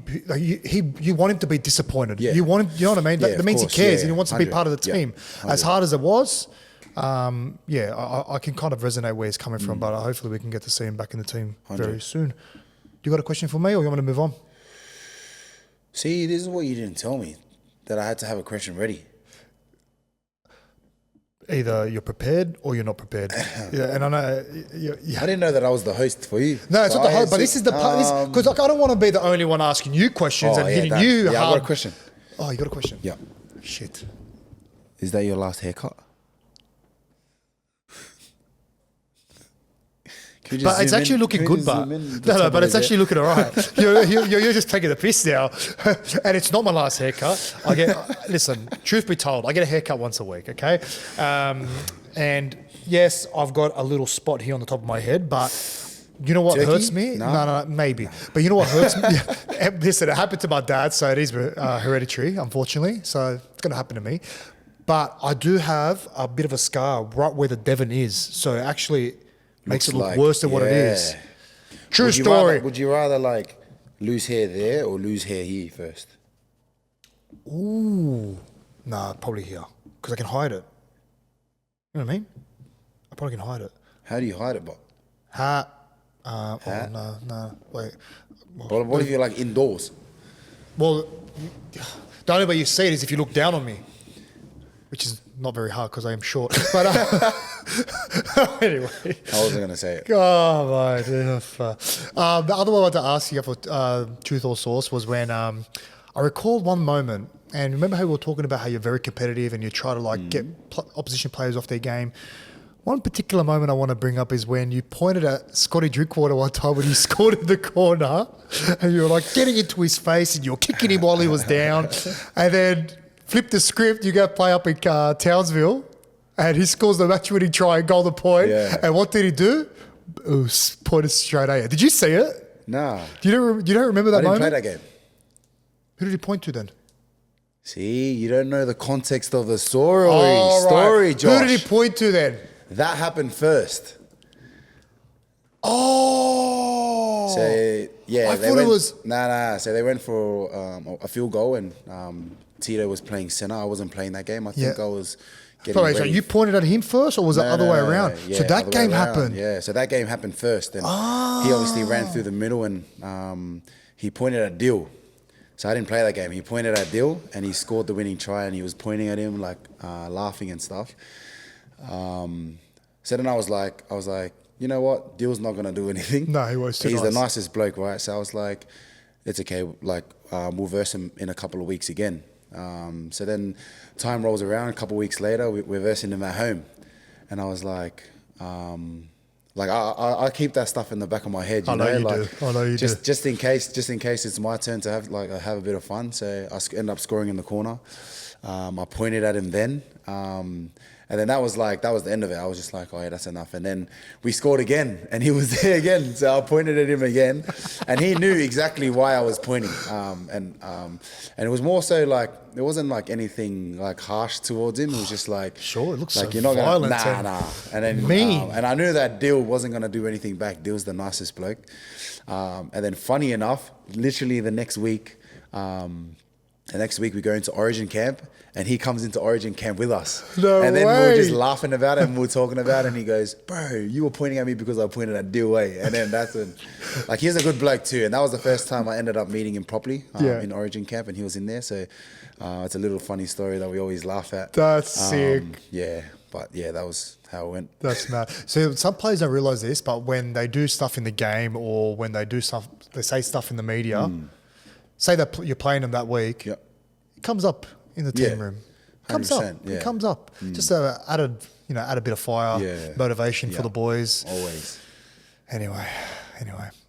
want him to be disappointed. Yeah. You want him, you know what I mean? That means he cares and he wants to be 100. part of the team. As hard as it was, I can kind of resonate where he's coming from, but hopefully we can get to see him back in the team 100. very soon. You got a question for me, or you want me to move on? See, this is what you didn't tell me, that I had to have a question ready. Either you're prepared or you're not prepared. And I know. I didn't know that I was the host for you. No, it's not the host, but this is the part. Because like, I don't want to be the only one asking you questions and hitting you hard. I got a question. Oh, you got a question? Yeah. Shit. Is that your last haircut? But it's actually looking good, but but it's actually looking all right. You're just taking the piss now, and it's not my last haircut. Listen. Truth be told, I get a haircut once a week. Okay, and yes, I've got a little spot here on the top of my head, but you know what hurts me? No, maybe. But you know what hurts me? Listen, it happened to my dad, so it is hereditary, unfortunately. So it's going to happen to me. But I do have a bit of a scar right where the Devon is. So actually, makes it look worse than what it is. True story. Would you rather like lose hair there or lose hair here first? Ooh. Nah, probably here. Because I can hide it. You know what I mean? I probably can hide it. How do you hide it, Bob? Hat. Oh, no. Wait. Well, what if you're like indoors? Well, the only way you see it is if you look down on me. Which is not very hard because I am short. But anyway. I wasn't going to say it. Oh, my goodness. The other one I wanted to ask you for Truth or Sauce was when I recalled one moment, and remember how we were talking about how you're very competitive and you try to like get opposition players off their game. One particular moment I want to bring up is when you pointed at Scotty Drinkwater one time when he scored in the corner, and you were like getting into his face and you were kicking him while he was down, and then flip the script, you go play up in Townsville, and he scores the match-winning try and Golden Point. Yeah. And what did he do? Pointed straight at you. Did you see it? No. You don't remember that moment? I didn't play that game. Who did he point to then? See, you don't know the context of the story, Josh. Who did he point to then? That happened first. Oh. So, yeah. I thought it was... Nah. So they went for a field goal, and Tito was playing center. I wasn't playing that game. I think I was getting ready. So you pointed at him first, or was it the other way around? Yeah, so that game happened. Yeah, so that game happened first. And he obviously ran through the middle, and he pointed at Dill. So I didn't play that game. He pointed at Dill, and he scored the winning try, and he was pointing at him, like laughing and stuff. So then I was like, you know what? Dill's not going to do anything. No, he was too He's nice. the nicest bloke, right? So I was like, it's okay. Like, we'll verse him in a couple of weeks again. So then time rolls around. A couple of weeks later, we're versing him at home. And I was like, I keep that stuff in the back of my head. I know you do. Just in case it's my turn to have a bit of fun. So I end up scoring in the corner. I pointed at him then. And then that was the end of it. I was just like, oh yeah, that's enough. And then we scored again, and he was there again. So I pointed at him again, and he knew exactly why I was pointing. And it was more so like, it wasn't like anything like harsh towards him. It was just like, sure, it looks like so you're not violent. Nah. And then mean. And I knew that Dill wasn't gonna do anything back. Dill's the nicest bloke. And then funny enough, literally the next week we go into Origin camp, and he comes into Origin camp with us. No and then way. we were just laughing about it, and we were talking about it, and he goes, bro, you were pointing at me because I pointed at Dill way. And then that's when, like, he's a good bloke too. And that was the first time I ended up meeting him properly in Origin camp, and he was in there. So it's a little funny story that we always laugh at. That's sick. Yeah, but yeah, that was how it went. That's mad. So some players don't realise this, but when they do stuff in the game, or when they say stuff in the media, say that you're playing them that week, it comes up in the team room. Comes up. Yeah. It comes up. Just add a bit of fire, motivation for the boys. Always. Anyway,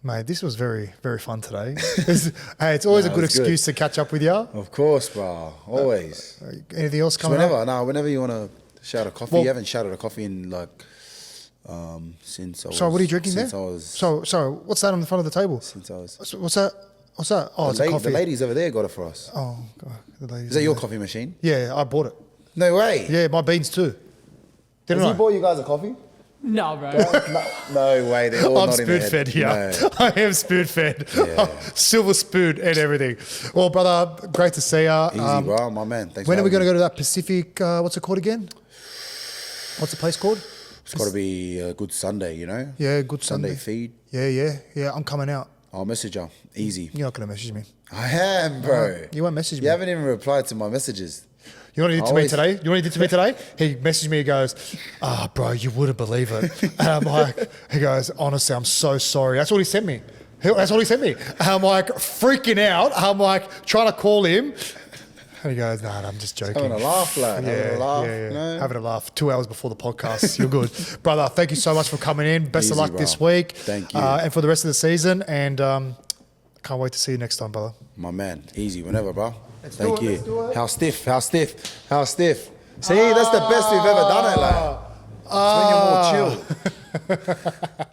mate, this was very, very fun today. It's always a good excuse to catch up with you. Of course, bro. Always. Anything else coming up? Whenever you want to shout a coffee. You haven't shouted a coffee in like Since I was. So what are you drinking there? Since I was. So what's that on the front of the table? Since I was. What's that? What's that? Oh, it's a coffee. The ladies over there got it for us. Oh, God, the ladies. Is that your coffee machine? Yeah, I bought it. No way. Yeah, my beans too. Didn't Has I? he bought you guys a coffee? No, bro. No way. They're all I'm not in the spoon fed head. here. No. I am spoon fed. Yeah. Silver spoon and everything. Well, brother, great to see you. Easy, bro. My man. Thanks. When for are we going to having go to that Pacific? What's it called again? What's the place called? me. It's got to be a good Sunday, you know? Yeah, good Sunday Sunday. feed. Yeah. I'm coming out. I'll message you. Easy. You're not going to message me. I am, bro. You won't message me. You haven't even replied to my messages. You know what he did to me Always. today? You know what he did to me today? He messaged me, he goes, bro, you wouldn't believe it. And I'm like, he goes, honestly, I'm so sorry. That's what he sent me. That's what he sent me. And I'm like freaking out. I'm like trying to call him. And he goes, nah, I'm just joking. Having a laugh, lad. Having a laugh. Yeah. No? Having a laugh. 2 hours before the podcast. You're good. Brother, thank you so much for coming in. Best of Easy, luck bro. this week. Thank you. And for the rest of the season. And can't wait to see you next time, brother. My man. Easy. Whenever, bro. do Thank it, you. let's do it. How stiff. See, that's the best we've ever done it, lad. It's when you're more chill.